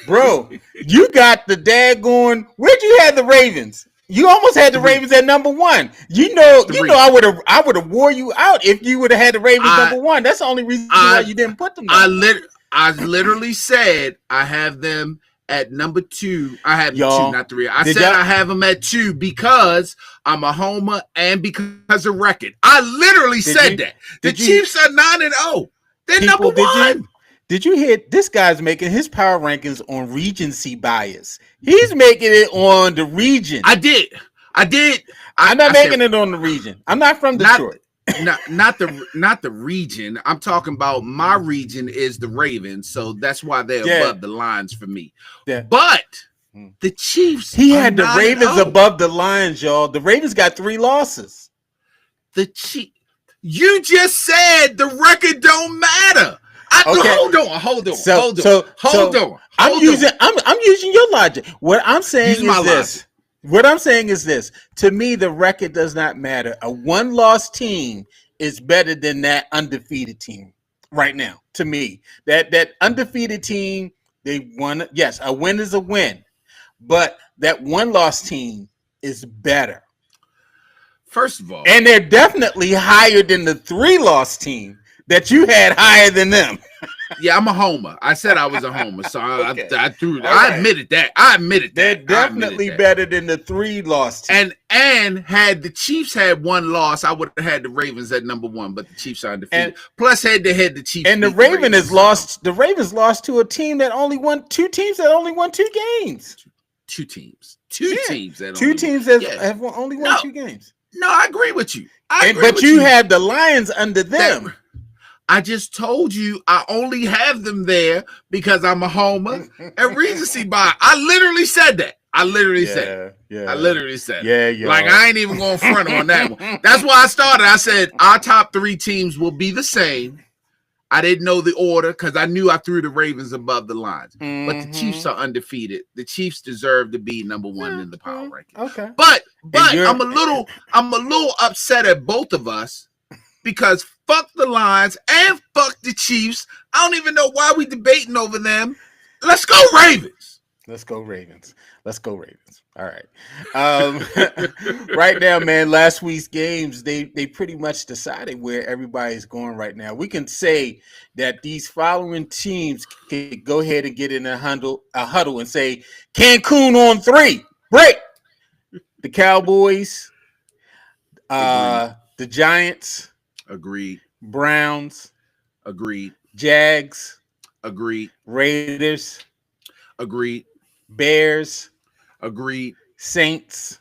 bro, you got the daggone. Where'd you have the Ravens? You almost had the Ravens at number 1. You know, I would have wore you out if you would have had the Ravens number 1. That's the only reason why you didn't put them there. I literally said I have them at number 2. I have 2, not 3. I said I have them at 2 because I'm a homer and because of record. I literally said that. The Chiefs are 9-0. They're number 1. Did you hear this guy's making his power rankings on regency bias? He's making it on the region. I did. I'm not making it on the region. I'm not from Detroit. Not the region. I'm talking about my region is the Ravens, so that's why they're above the Lions for me. Yeah. But the Chiefs, he had the Ravens above the Lions, y'all. The Ravens got 3 losses. The Chiefs. You just said the record don't matter. Hold on. I'm using your logic. What I'm saying is this. What I'm saying is this. To me, the record does not matter. A one-loss team is better than that undefeated team right now. To me, that undefeated team, they won. Yes, a win is a win, but that one-loss team is better. First of all, And they're definitely higher than the three-loss team that you had higher than them. yeah, I'm a homer. I said I was a homer, so Okay. I threw. All I right. admitted that. I admitted They're that. I admitted definitely that. better than the three-loss team. And had the Chiefs had one loss, I would have had the Ravens at number one, but the Chiefs are undefeated. And Plus, head to head, the Chiefs and the beat the Raven Ravens, has lost. The Ravens lost to a team that only won two teams that only won two games. two teams Yeah, that two only teams won. that Yeah. have only won two games. No, I agree with you. But you have the Lions under them. I just told you I only have them there because I'm a homer and recency bias. I literally said that. I literally said Yeah. Like, I ain't even going to front on that one. That's why I started. I said our top three teams will be the same. I didn't know the order because I knew I threw the Ravens above the Lions. But the Chiefs are undefeated. The Chiefs deserve to be number one in the power ranking. Okay. But I'm a little upset at both of us because fuck the Lions and fuck the Chiefs. I don't even know why we debating over them. Let's go Ravens. Let's go Ravens. All right. Right now, man, last week's games, they pretty much decided where everybody's going right now. We can say that these following teams can go ahead and get in a huddle and say, Cancun on 3. Break. The Cowboys, the Giants. Agreed. Browns. Agreed. Jags. Agreed. Raiders. Agreed. Bears. Agreed. Saints.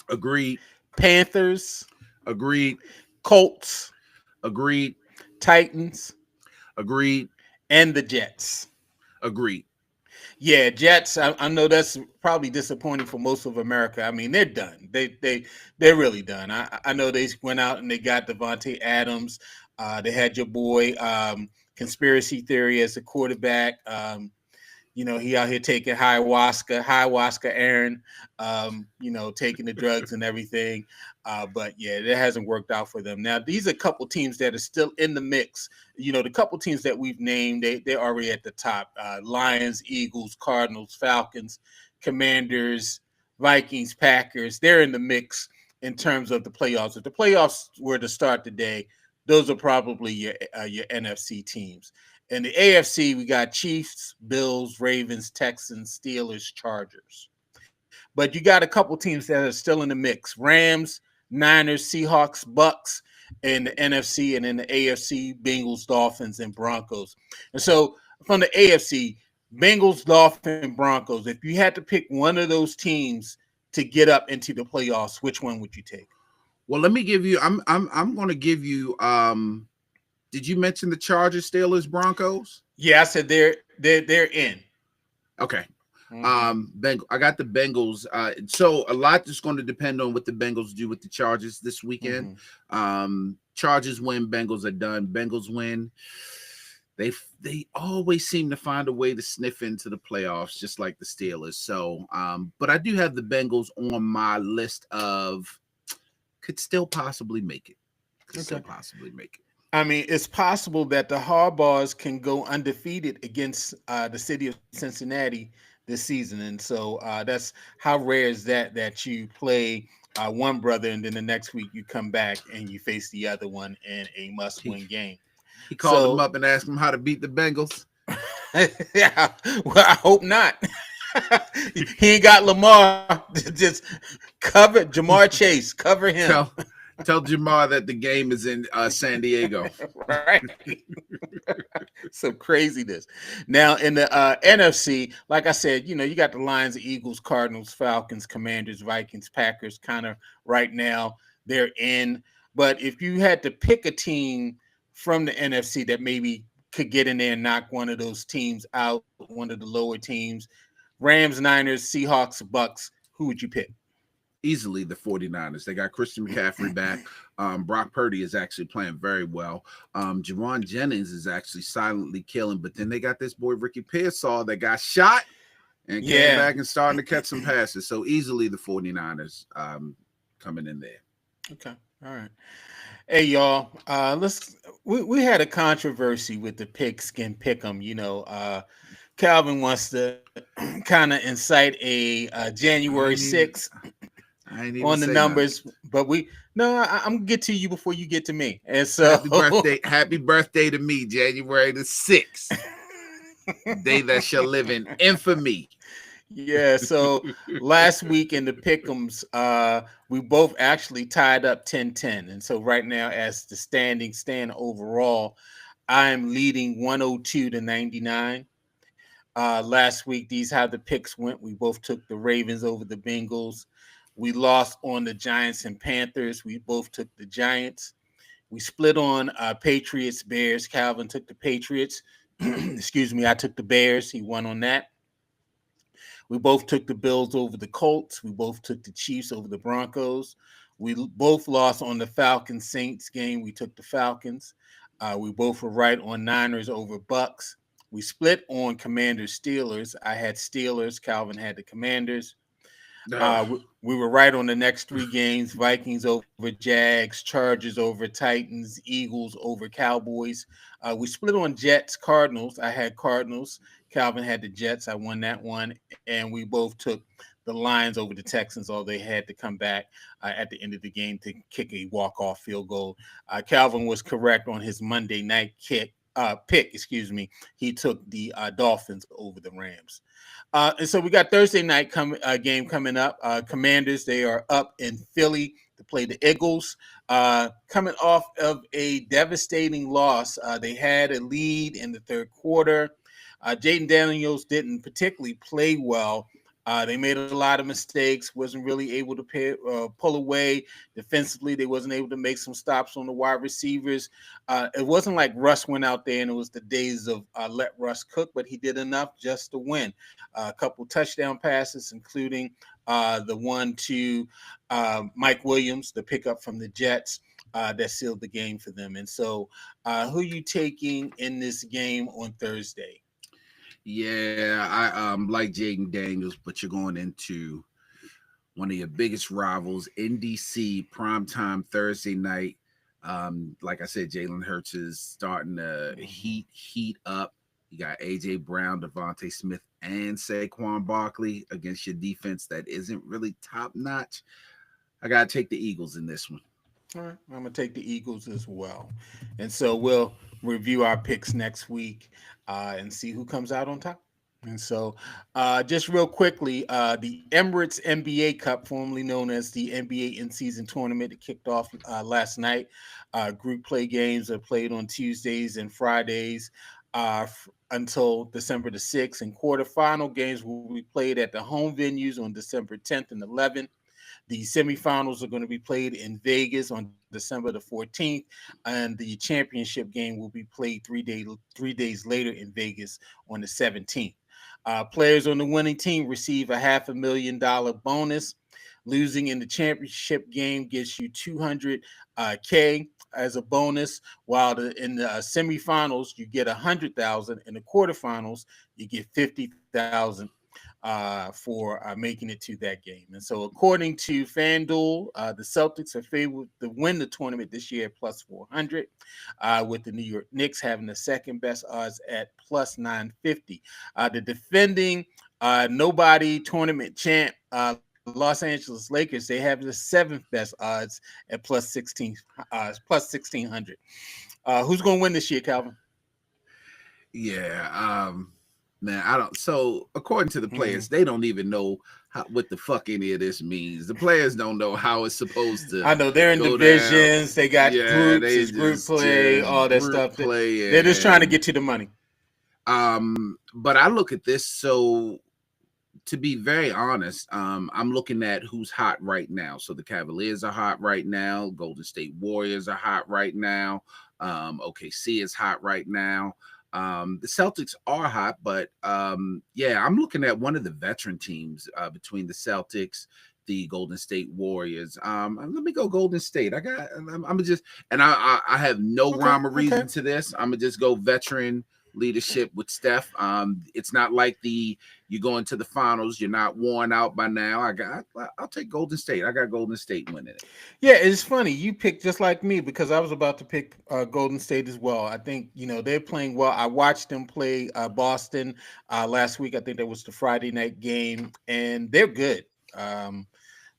Agreed. Panthers. Agreed. Colts. Agreed. Titans. Agreed. And the Jets. Agreed. Yeah, Jets. I know that's probably disappointing for most of America. I mean, they're done. They're really done. I know they went out and they got Devontae Adams. They had your boy Conspiracy Theory as a quarterback. He out here taking ayahuasca, Aaron, taking the drugs and everything. But yeah, it hasn't worked out for them. Now, these are a couple teams that are still in the mix. The couple teams that we've named, they're already at the top. Lions, Eagles, Cardinals, Falcons, Commanders, Vikings, Packers. They're in the mix in terms of the playoffs. If the playoffs were to start today, those are probably your NFC teams. In the AFC, we got Chiefs, Bills, Ravens, Texans, Steelers, Chargers. But you got a couple teams that are still in the mix. Rams, Niners, Seahawks, Bucks in the NFC, and in the AFC, Bengals, Dolphins, and Broncos. And so from the AFC, Bengals, Dolphins, Broncos, if you had to pick one of those teams to get up into the playoffs, which one would you take? Well, let me give you I'm going to give you did you mention the Chargers, Steelers, Broncos? Yeah, I said they're in. Okay. I got the Bengals. So a lot is going to depend on what the Bengals do with the Chargers this weekend. Chargers win, Bengals are done. Bengals win. They always seem to find a way to sniff into the playoffs, just like the Steelers. So, but I do have the Bengals on my list of could still possibly make it. I mean, it's possible that the Harbaughs can go undefeated against the city of Cincinnati this season. And so that's how rare is that you play one brother and then the next week you come back and you face the other one in a must-win game. He called him up and asked him how to beat the Bengals. Yeah, well, I hope not. He ain't got Lamar. Just cover Jamar Chase. Cover him. Tell Jamar that the game is in San Diego. Right. Some craziness. Now in the NFC, like I said, you got the Lions, Eagles, Cardinals, Falcons, Commanders, Vikings, Packers. Kind of right now they're in. But if you had to pick a team from the NFC that maybe could get in there and knock one of those teams out, one of the lower teams, Rams, Niners, Seahawks, Bucks, who would you pick? Easily the 49ers. They got Christian McCaffrey back. Brock Purdy is actually playing very well. Jawan Jennings is actually silently killing, but then they got this boy Ricky Pearsall that got shot and came Yeah. back and starting to catch some passes. So easily the 49ers coming in there. Okay. All right. Hey y'all, we had a controversy with the Pigskin Pick'em. Calvin wants to kind of incite a I January ain't even 6th I ain't even on the say nothing. numbers, but I'm gonna get to you before you get to me. And so Happy birthday to me, January the 6th. Day that shall live in infamy. yeah, so last week in the Pick'ems, we both actually tied up 10-10. And so right now, as the standings stand overall, I'm leading 102-99. Last week, these how the picks went. We both took the Ravens over the Bengals. We lost on the Giants and Panthers. We both took the Giants. We split on Patriots, Bears. Calvin took the Patriots. Excuse me, I took the Bears. He won on that. We both took the Bills over the Colts. We both took the Chiefs over the Broncos. We both lost on the Falcons Saints game. We took the Falcons. We both were right on Niners over Bucks. We split on Commanders Steelers. I had Steelers. Calvin had the Commanders. We were right on the next three games: Vikings over Jags, Chargers over Titans, Eagles over Cowboys. We split on Jets Cardinals. I had Cardinals. Calvin had the Jets. I won that one, and we both took the Lions over the Texans. All they had to come back at the end of the game to kick a walk-off field goal. Calvin was correct on his Monday night pick. Excuse me. He took the Dolphins over the Rams. And so we got Thursday night game coming up. Commanders, they are up in Philly to play the Eagles. Coming off of a devastating loss. They had a lead in the third quarter. Jaden Daniels didn't particularly play well. They made a lot of mistakes, wasn't really able to pull away defensively. They wasn't able to make some stops on the wide receivers. It wasn't like Russ went out there and it was the days of let Russ cook, but he did enough just to win. A couple touchdown passes, including the one to Mike Williams, the pickup from the Jets. That sealed the game for them. And so who are you taking in this game on Thursday? Yeah, I like Jaden Daniels, but you're going into one of your biggest rivals in DC, primetime Thursday night. Like I said, Jalen Hurts is starting to heat up. You got AJ Brown, Devontae Smith, and Saquon Barkley against your defense that isn't really top notch. I gotta take the Eagles in this one. All right, I'm gonna take the Eagles as well, and so we'll review our picks next week and see who comes out on top. And so, just real quickly, the Emirates NBA Cup, formerly known as the NBA in-season tournament, it kicked off last night. Group play games are played on Tuesdays and Fridays until December the 6th, and quarterfinal games will be played at the home venues on December 10th and 11th. The semifinals are going to be played in Vegas on December the 14th, and the championship game will be played 3 days later in Vegas on the 17th. Players on the winning team receive a $500,000 bonus. Losing in the championship game gets you $200K as a bonus, while in the semifinals you get $100,000. In the quarterfinals, you get $50,000 for making it to that game. And so, according to FanDuel, the Celtics are favored to win the tournament this year at plus 400, with the New York Knicks having the second best odds at plus 950. The defending nobody tournament champ, Los Angeles Lakers, they have the seventh best odds at plus 1600. Who's going to win this year, Calvin? Yeah, man, I don't. So according to the players, they don't even know what the fuck any of this means. The players don't know how it's supposed to. I know they're in go down. divisions. They got Yeah, groups. they It's group play. just All that group stuff. play, They're just trying to and get to the money. but I look at this. So to be very honest, I'm looking at who's hot right now. So the Cavaliers are hot right now. Golden State Warriors are hot right now. OKC is hot right now. The Celtics are hot, but yeah, I'm looking at one of the veteran teams between the Celtics, the Golden State Warriors. Let me go Golden State. I'm just, and I have no rhyme or reason to this. I'm gonna just go veteran leadership with Steph. It's not like you go into the finals, you're not worn out by now. I'll take Golden State. I got Golden State winning it. Yeah, it's funny. You picked just like me because I was about to pick Golden State as well. I think they're playing well. I watched them play Boston last week. I think that was the Friday night game, and they're good.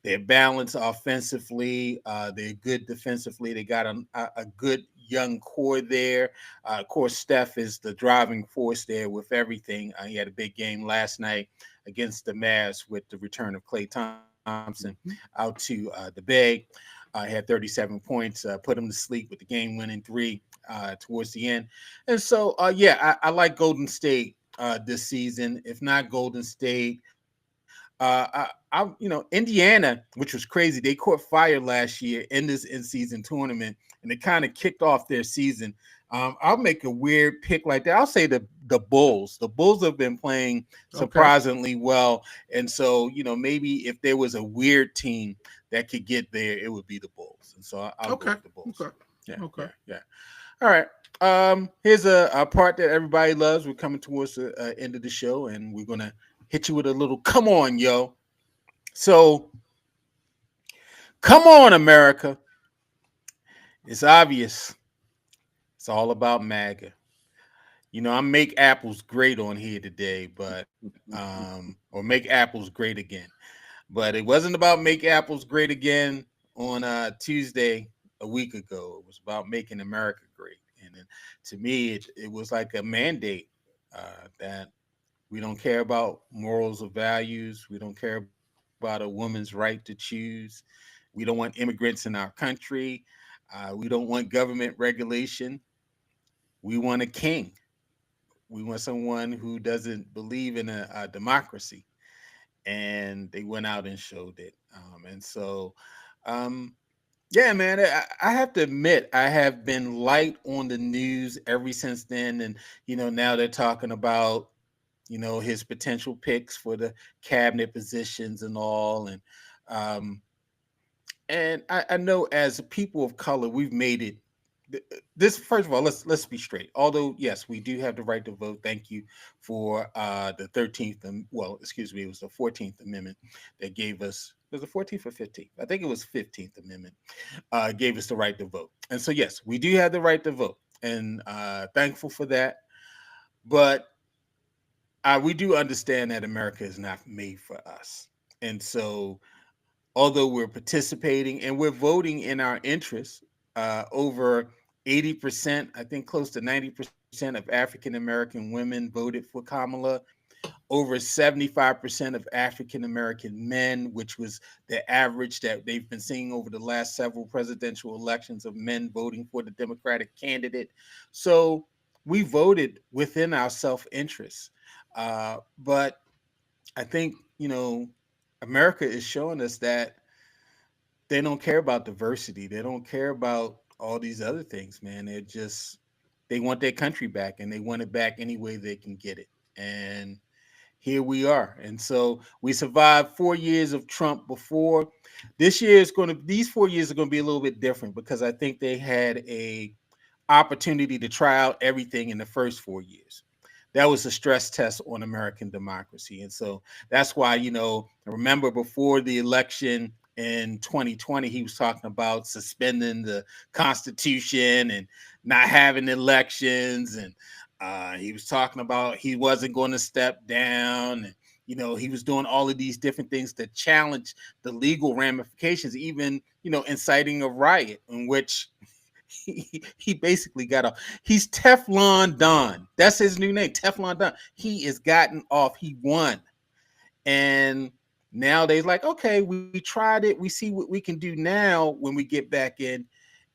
They're balanced offensively. They're good defensively. They got a good young core there. Of course, Steph is the driving force there with everything. He had a big game last night against the Mavs with the return of Klay Thompson Mhm. out to the Bay. Had 37 points, put him to sleep with the game-winning three towards the end. And so, I like Golden State this season. If not Golden State, Indiana, which was crazy, they caught fire last year in this in-season tournament, and it kind of kicked off their season. I'll make a weird pick like that. I'll say the Bulls. The Bulls have been playing Okay. surprisingly well, and so maybe if there was a weird team that could get there, it would be the Bulls. And so I'll go Okay. with the Bulls. Okay. Yeah, Okay. yeah. All right. Here's a part that everybody loves. We're coming towards the end of the show, and we're gonna hit you with a little "Come on, yo." So, come on, America. It's obvious. It's all about MAGA. I make apples great on here today, but or make apples great again. But it wasn't about make apples great again on Tuesday a week ago. It was about making America great. And then, to me, it was like a mandate that we don't care about morals or values. We don't care about a woman's right to choose. We don't want immigrants in our country. We don't want government regulation. We want a king. We want someone who doesn't believe in a democracy. And they went out and showed it. And so, um, yeah, man, I have to admit, I have been light on the news ever since then. And, now they're talking about, his potential picks for the cabinet positions and all. And I know as people of color, we've made it. This first of all, let's be straight. Although yes, we do have the right to vote. Thank you for the 13th. Well, excuse me, it was the 14th Amendment that gave us. Was the 14th or 15th? I think it was 15th Amendment. Gave us the right to vote. And so yes, we do have the right to vote, and thankful for that. But we do understand that America is not made for us, and so although we're participating and we're voting in our interests, over 80%, I think close to 90% of African American women voted for Kamala, over 75% of African American men, which was the average that they've been seeing over the last several presidential elections of men voting for the Democratic candidate. So we voted within our self interest. But I think, America is showing us that they don't care about diversity. They don't care about all these other things, man. They want their country back and they want it back any way they can get it. And here we are. And so we survived 4 years of Trump before. These 4 years are going to be a little bit different because I think they had a opportunity to try out everything in the first 4 years. That was a stress test on American democracy. And so that's why, remember before the election in 2020, he was talking about suspending the Constitution and not having elections. And he was talking about he wasn't going to step down. And, he was doing all of these different things to challenge the legal ramifications, even, inciting a riot in which he basically got off. He's Teflon Don. That's his new name, Teflon Don. He is gotten off. He won. And now they're like, okay, we tried it. We see what we can do now when we get back in.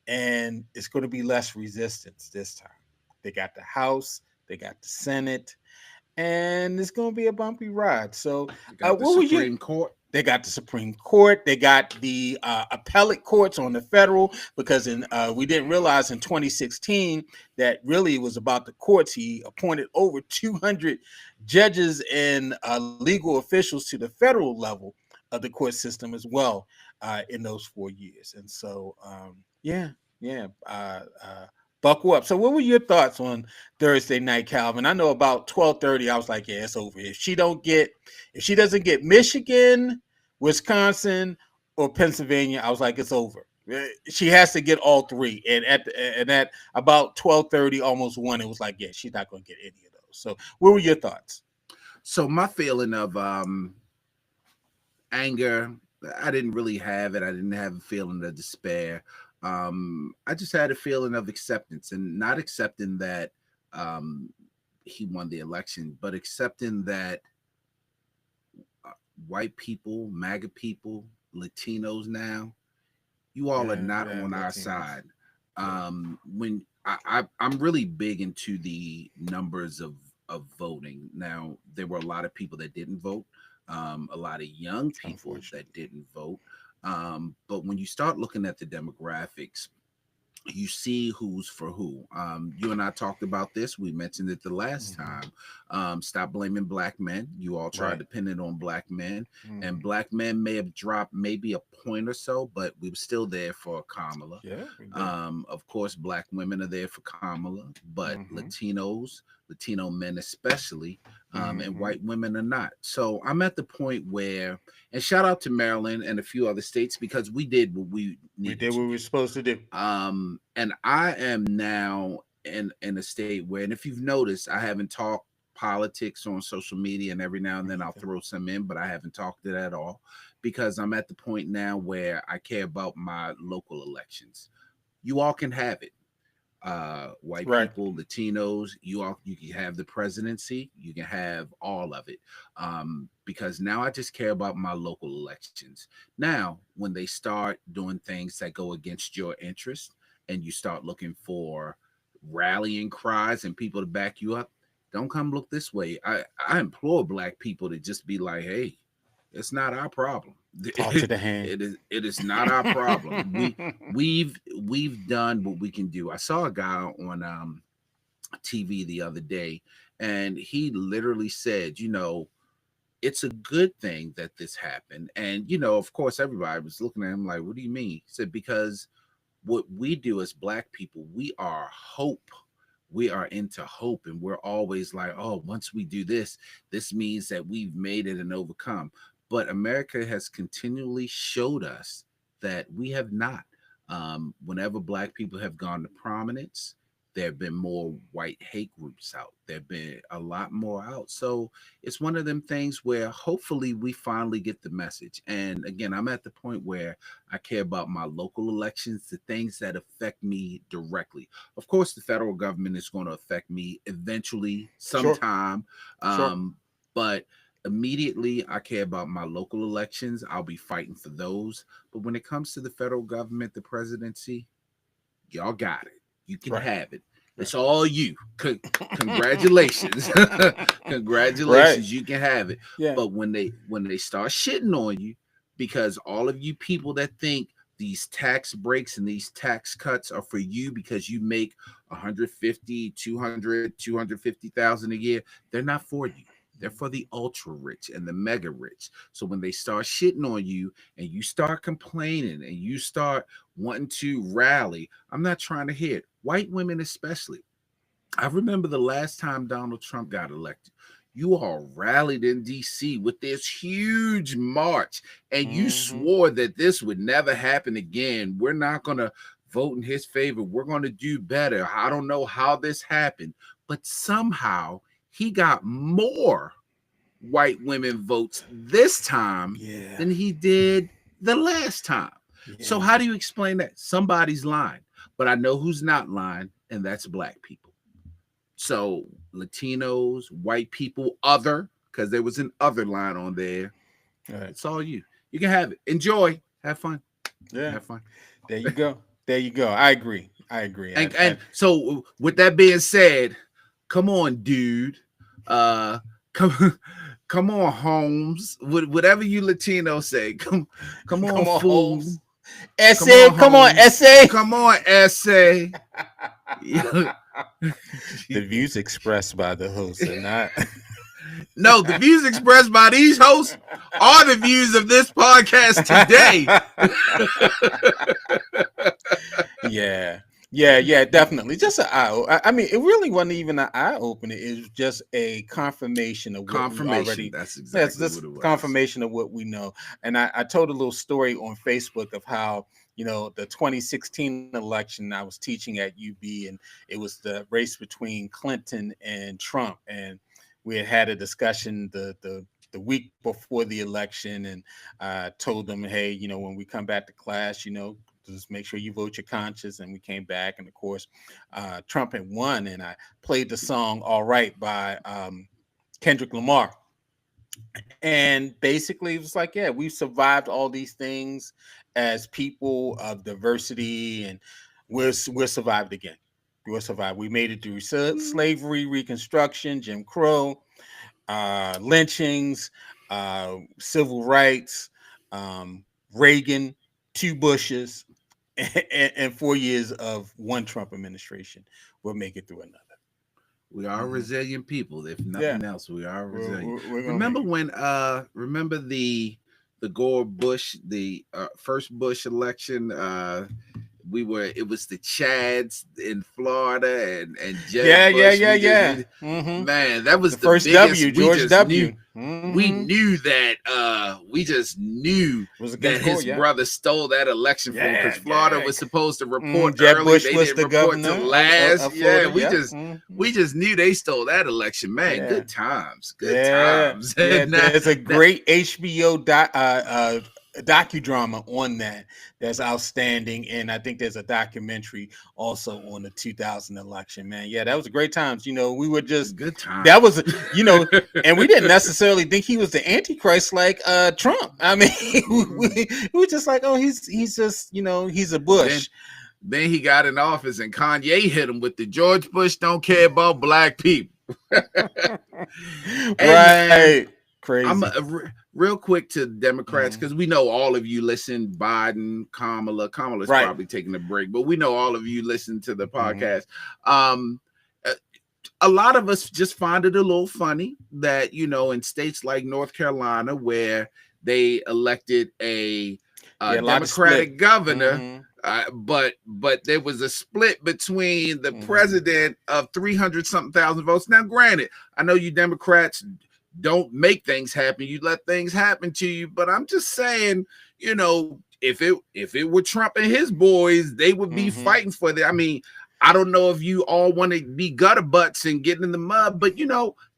And it's going to be less resistance this time. They got the House, they got the Senate, and it's going to be a bumpy ride. So, We got the what was your Supreme Court. they got the Supreme Court. They got the appellate courts on the federal because we didn't realize in 2016 that really it was about the courts. He appointed over 200 judges and legal officials to the federal level of the court system as well in those 4 years. And so, yeah, buckle up. So what were your thoughts on Thursday night, Calvin? I know about 12:30, I was like, yeah, it's over. If she doesn't get Michigan, Wisconsin, or Pennsylvania, I was like, it's over. She has to get all three. And at about 12:30, almost 1, it was like, yeah, she's not going to get any of those. So what were your thoughts? So my feeling of anger, I didn't really have it. I didn't have a feeling of despair. I just had a feeling of acceptance, and not accepting that um, he won the election, but accepting that white people, MAGA people, Latinos now, you all are not on our Latinos. side. Yeah. When I'm really big into the numbers of voting. Now, there were a lot of people that didn't vote, a lot of young people that didn't vote. But when you start looking at the demographics, you see who's for who. You and I talked about this. We mentioned it the last time. Stop blaming black men. You all tried to pin it on black men, and black men may have dropped maybe a point or so, but we were still there for Kamala. Yeah. Of course, black women are there for Kamala, but Latino men especially, and white women are not. So I'm at the point where, and shout out to Maryland and a few other states, because we did what we needed. We did what we were supposed to do. And I am now in a state where, and if you've noticed, I haven't talked politics on social media, and every now and then I'll throw some in, but I haven't talked it at all, because I'm at the point now where I care about my local elections. You all can have it. White people, Latinos, you can have the presidency, you can have all of it, because now I just care about my local elections. Now when they start doing things that go against your interest, and you start looking for rallying cries and people to back you up, don't come look this way. I implore black people to just be like, hey, it's not our problem. Talk to the hand. It is not our problem. We've done what we can do. I saw a guy on TV the other day, and he literally said, it's a good thing that this happened. And of course, everybody was looking at him like, what do you mean? He said, because what we do as black people, we are hope. We are into hope, and we're always like, oh, once we do this, this means that we've made it and overcome. But America has continually showed us that we have not. Whenever black people have gone to prominence, there have been more white hate groups out. There have been a lot more out. So it's one of them things where hopefully we finally get the message. And again, I'm at the point where I care about my local elections, the things that affect me directly. Of course, the federal government is going to affect me eventually, sometime. But immediately, I care about my local elections. I'll be fighting for those. But when it comes to the federal government, the presidency, y'all got it. You can have it. It's all you. Congratulations. Congratulations. You can have it. Yeah. But when they start shitting on you, because all of you people that think these tax breaks and these tax cuts are for you because you make 150, 200, 250,000 a year, they're not for you. They're for the ultra rich and the mega rich. So when they start shitting on you and you start complaining and you start wanting to rally, I'm not trying to hear it. White women especially. I remember the last time Donald Trump got elected. You all rallied in D.C. with this huge march, and you swore that this would never happen again. We're not going to vote in his favor. We're going to do better. I don't know how this happened, but somehow he got more white women votes this time than he did the last time. So how do you explain that? Somebody's lying, but I know who's not lying, and that's black people. So Latinos, white people, other, because there was an other line on there. It's all you. You can have it. Enjoy. Have fun. Yeah. Have fun. There you go. There you go. I agree. And so with that being said, come on, dude. Come on, Holmes. Whatever you Latino say. Come on, fool. Essay. Come on, essay. Come on, essay. The views expressed by the hosts are not. No, the views expressed by these hosts are the views of this podcast today. Yeah. Yeah, definitely. Just an eye. I mean, it really wasn't even an eye opener. It was just a confirmation of what we Confirmation. already. That's That's exactly just what it was. confirmation of what we know. And I told a little story on Facebook of how the 2016 election. I was teaching at UB, and it was the race between Clinton and Trump, and we had a discussion the week before the election, and told them, hey, when we come back to class, just make sure you vote your conscience. And we came back, and of course, Trump had won, and I played the song "All Right" by Kendrick Lamar. And basically, it was like, yeah, we've survived all these things as people of diversity, and we're survived again. We're survived. We made it through slavery, Reconstruction, Jim Crow, lynchings, civil rights, Reagan, two Bushes, and 4 years of one Trump administration. We'll make it through another. We are Hmm. resilient people. If Yeah, nothing else, we are we're, resilient. we're, we're gonna Remember make it. when remember the Gore Bush, the first Bush election, it was the Chads in Florida and Jeb Bush. Yeah. Hmm. Man, that was The the first biggest. W, We George just knew W. we Hmm. knew that we just knew Was that against Gore. his Yeah, brother stole that election for him because Florida yeah. was supposed to report Jeb early. Bush They was didn't the report till governor last. of Yeah, Florida. Yeah. Hmm. we just knew they stole that election. Man, Yeah. good times, good Yeah, times. yeah. And There's a great HBO docudrama on that that's outstanding, and I think there's a documentary also on the 2000 election. Man, yeah, that was a great times. We were just good that was times. and we didn't necessarily think he was the Antichrist like Trump. I mean, we were just like, oh, he's just he's a then Bush. then he got in office and Kanye hit him with the George Bush don't care about black people. Hey man, Right, I'm crazy. real quick to Democrats Mhm. because we know all of you listen. Biden, Kamala. Kamala's Right. probably taking a break, but we know all of you listen to the Mhm. podcast. Um, uh, a lot of us just find it a little funny that in states like North Carolina where they elected a Yeah, a lot of split. Democratic governor. Hmm. But there was a split between the Hmm. president of 300 something thousand votes. Now, granted, I know you Democrats don't make things happen, you let things happen to you, but I'm just saying, if it were Trump and his boys, they would be Hmm. fighting for that. I mean, I don't know if you all want to be gutter butts and getting in the mud, but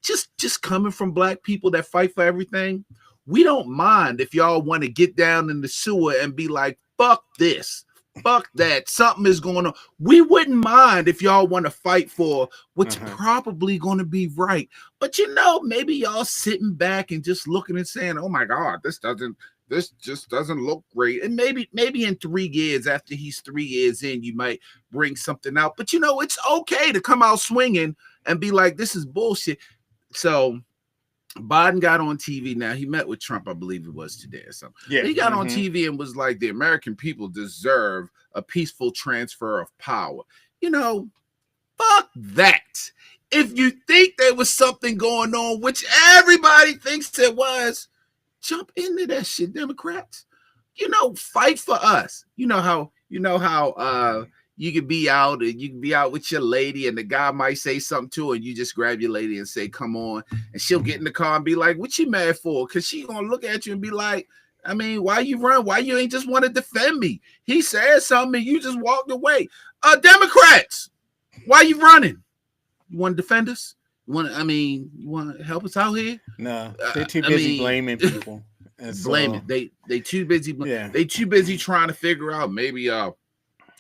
just coming from black people that fight for everything, we don't mind if y'all want to get down in the sewer and be like, fuck this, fuck that, something is going on. We wouldn't mind if y'all want to fight for what's Uh-huh. probably going to be right. But maybe y'all sitting back and just looking and saying, oh my God, this just doesn't look great. And maybe in 3 years, after he's 3 years in, you might bring something out. But it's okay to come out swinging and be like, this is bullshit. So Biden got on TV. Now he met with Trump, I believe it was today or something. Yeah. But he got on Hmm. TV and was like, the American people deserve a peaceful transfer of power. You know, Fuck that. If you think there was something going on, which everybody thinks there was, jump into that shit, Democrats. Fight for us. You know how you can be out with your lady and the guy might say something to her and you just grab your lady and say, come on. And she'll get in the car and be like, what you mad for? Because she gonna look at you and be like, I mean, why you run? Why you ain't just want to defend me? He said something and you just walked away. Democrats, why you running? You want to defend us? You want to help us out here? No, they're too I busy mean, blaming people, and blame so it. They too busy. yeah. They too busy trying to figure out maybe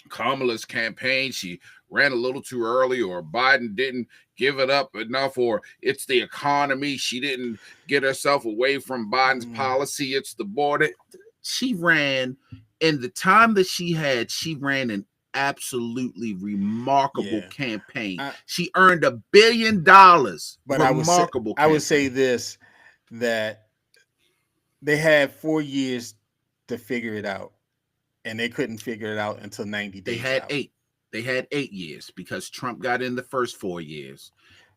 Kamala's campaign, she ran a little too early, or Biden didn't give it up enough, or it's the economy. She didn't get herself away from Biden's Mm. policy. It's the border. She ran in the time that she ran an absolutely remarkable Yeah. campaign. I, She earned $1 billion. but Remarkable I would say campaign. this, that they had 4 years to figure it out, and they couldn't figure it out until 90 They days had out. eight. They had 8 years because Trump got in the first 4 years.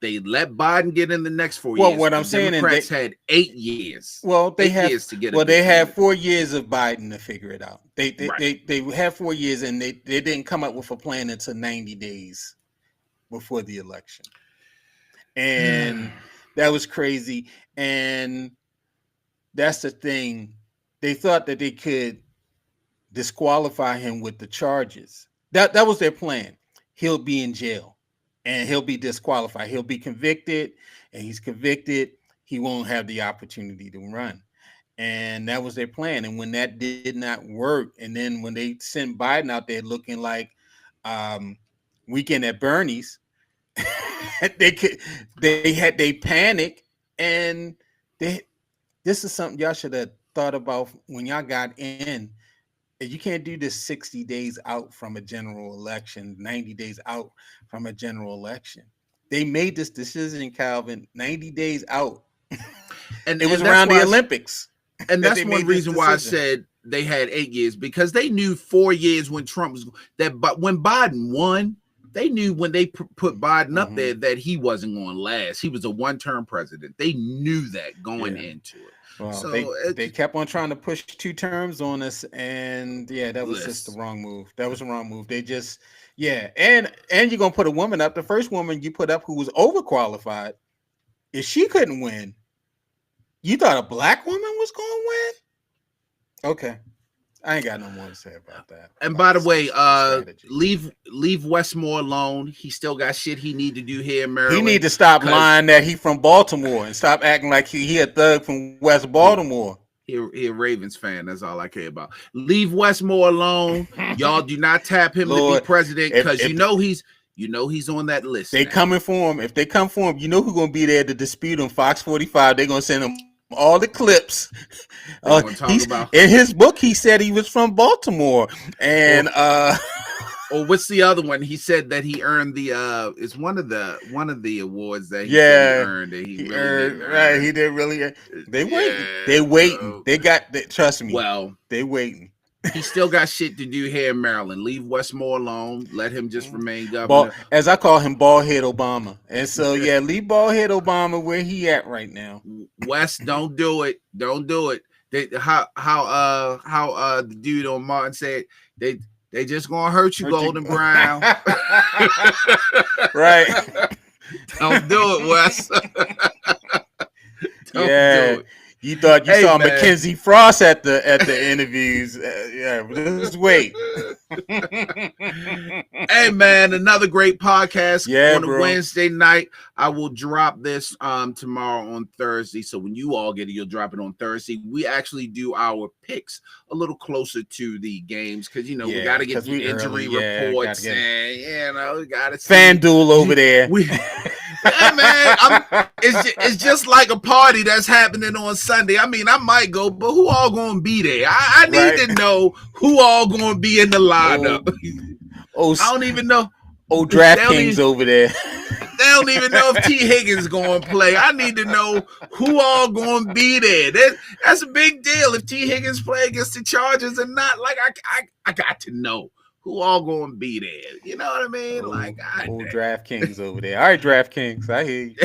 They let Biden get in the next 4 Well, years. what The I'm saying, Democrats had 8 years. Well, they 8 have years to get. Well, they had 4 years of Biden to figure it out. They had 4 years, and they didn't come up with a plan until 90 days before the election, and that was crazy. And that's the thing. They thought that they could disqualify him with the charges. That was their plan. He'll be in jail and he'll be disqualified. He'll be convicted, and he's convicted. He won't have the opportunity to run. And that was their plan. And when that did not work, and then when they sent Biden out there looking like Weekend at Bernie's, they panic, and this is something y'all should have thought about when y'all got in. You can't do this 60 days out from a general election, 90 days out from a general election. They made this decision, Calvin, 90 days out. And it was around the Olympics. And that's one reason why I said they had 8 years, because they knew 4 years when Trump was that. But when Biden won, they knew when they put Biden up there that he wasn't going to last. He was a one-term president. They knew that going into it. Well, so they kept on trying to push 2 terms on us, and that was just the wrong move. That was the wrong move. They just and you're gonna put a woman up. The first woman you put up who was overqualified, if she couldn't win, you thought a black woman was gonna win? Okay. I ain't got no more to say about that. And by the way, leave Westmore alone. He still got shit he need to do here in Maryland. He need to stop lying that he from Baltimore and stop acting like he a thug from West Baltimore. He a Ravens fan. That's all I care about. Leave Westmore alone. Y'all do not tap him to be president, because you know he's on that list. They coming for him. If they come for him, you know who's gonna be there to dispute him. Fox 45. They're gonna send him all the clips. In his book, he said he was from Baltimore, and or what's the other one? He said that he earned the it's one of the awards that he earned. That he earned. Right, he didn't really. They waiting. They waiting. They got. Trust me. Well, they waiting. He still got shit to do here in Maryland. Leave Westmore alone. Let him just remain governor. As I call him, Baldhead Obama. And so, leave Baldhead Obama where he at right now. West, don't do it. Don't do it. How the dude on Martin said they just gonna hurt you, Golden Brown. Right. Don't do it, West. Don't do it. You thought you saw Mackenzie Frost at the interviews. Just wait. Hey, man, another great podcast on a Wednesday night. I will drop this tomorrow on Thursday. So when you all get it, you'll drop it on Thursday. We actually do our picks a little closer to the games because, we got to get the injury reports. And, we got to see. FanDuel over there. Hey, man, it's just like a party that's happening on Sunday. I mean, I might go, but who all going to be there? I need to know who all going to be in the lineup. I don't even know. DraftKings over there. They don't even know if T. Higgins going to play. I need to know who all going to be there. That's a big deal if T. Higgins play against the Chargers or not. Like, I got to know who all going to be there. You know what I mean? DraftKings over there. All right, DraftKings. I hear you.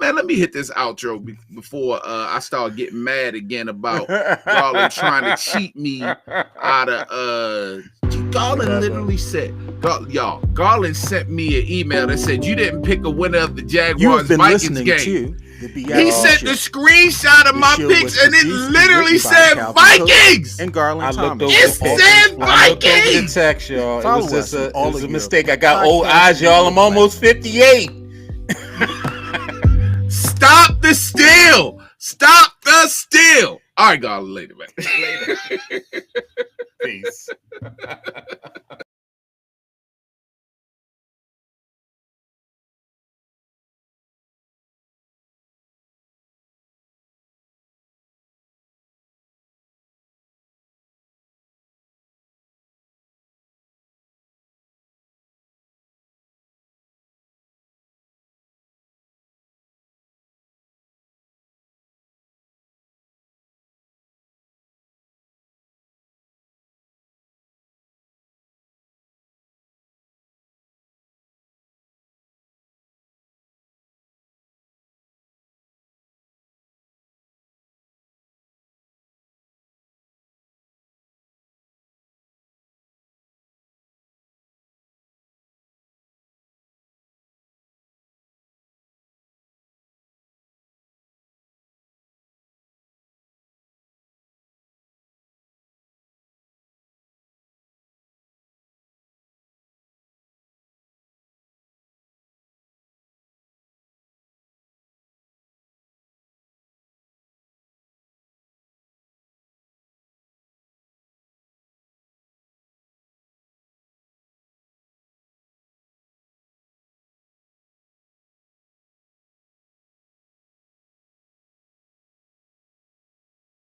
Man, let me hit this outro before I start getting mad again about Garland trying to cheat me out of Garland literally said, Garland sent me an email that said you didn't pick a winner of the Jaguars Vikings game. He sent the screenshot of my picks and it literally said Vikings. And Garland Thomas. It said Vikings. Text, y'all. It was a mistake. I got old eyes, y'all. I'm almost 58. Stop the steal. Stop the steal. All right, Garland, later, man. Peace.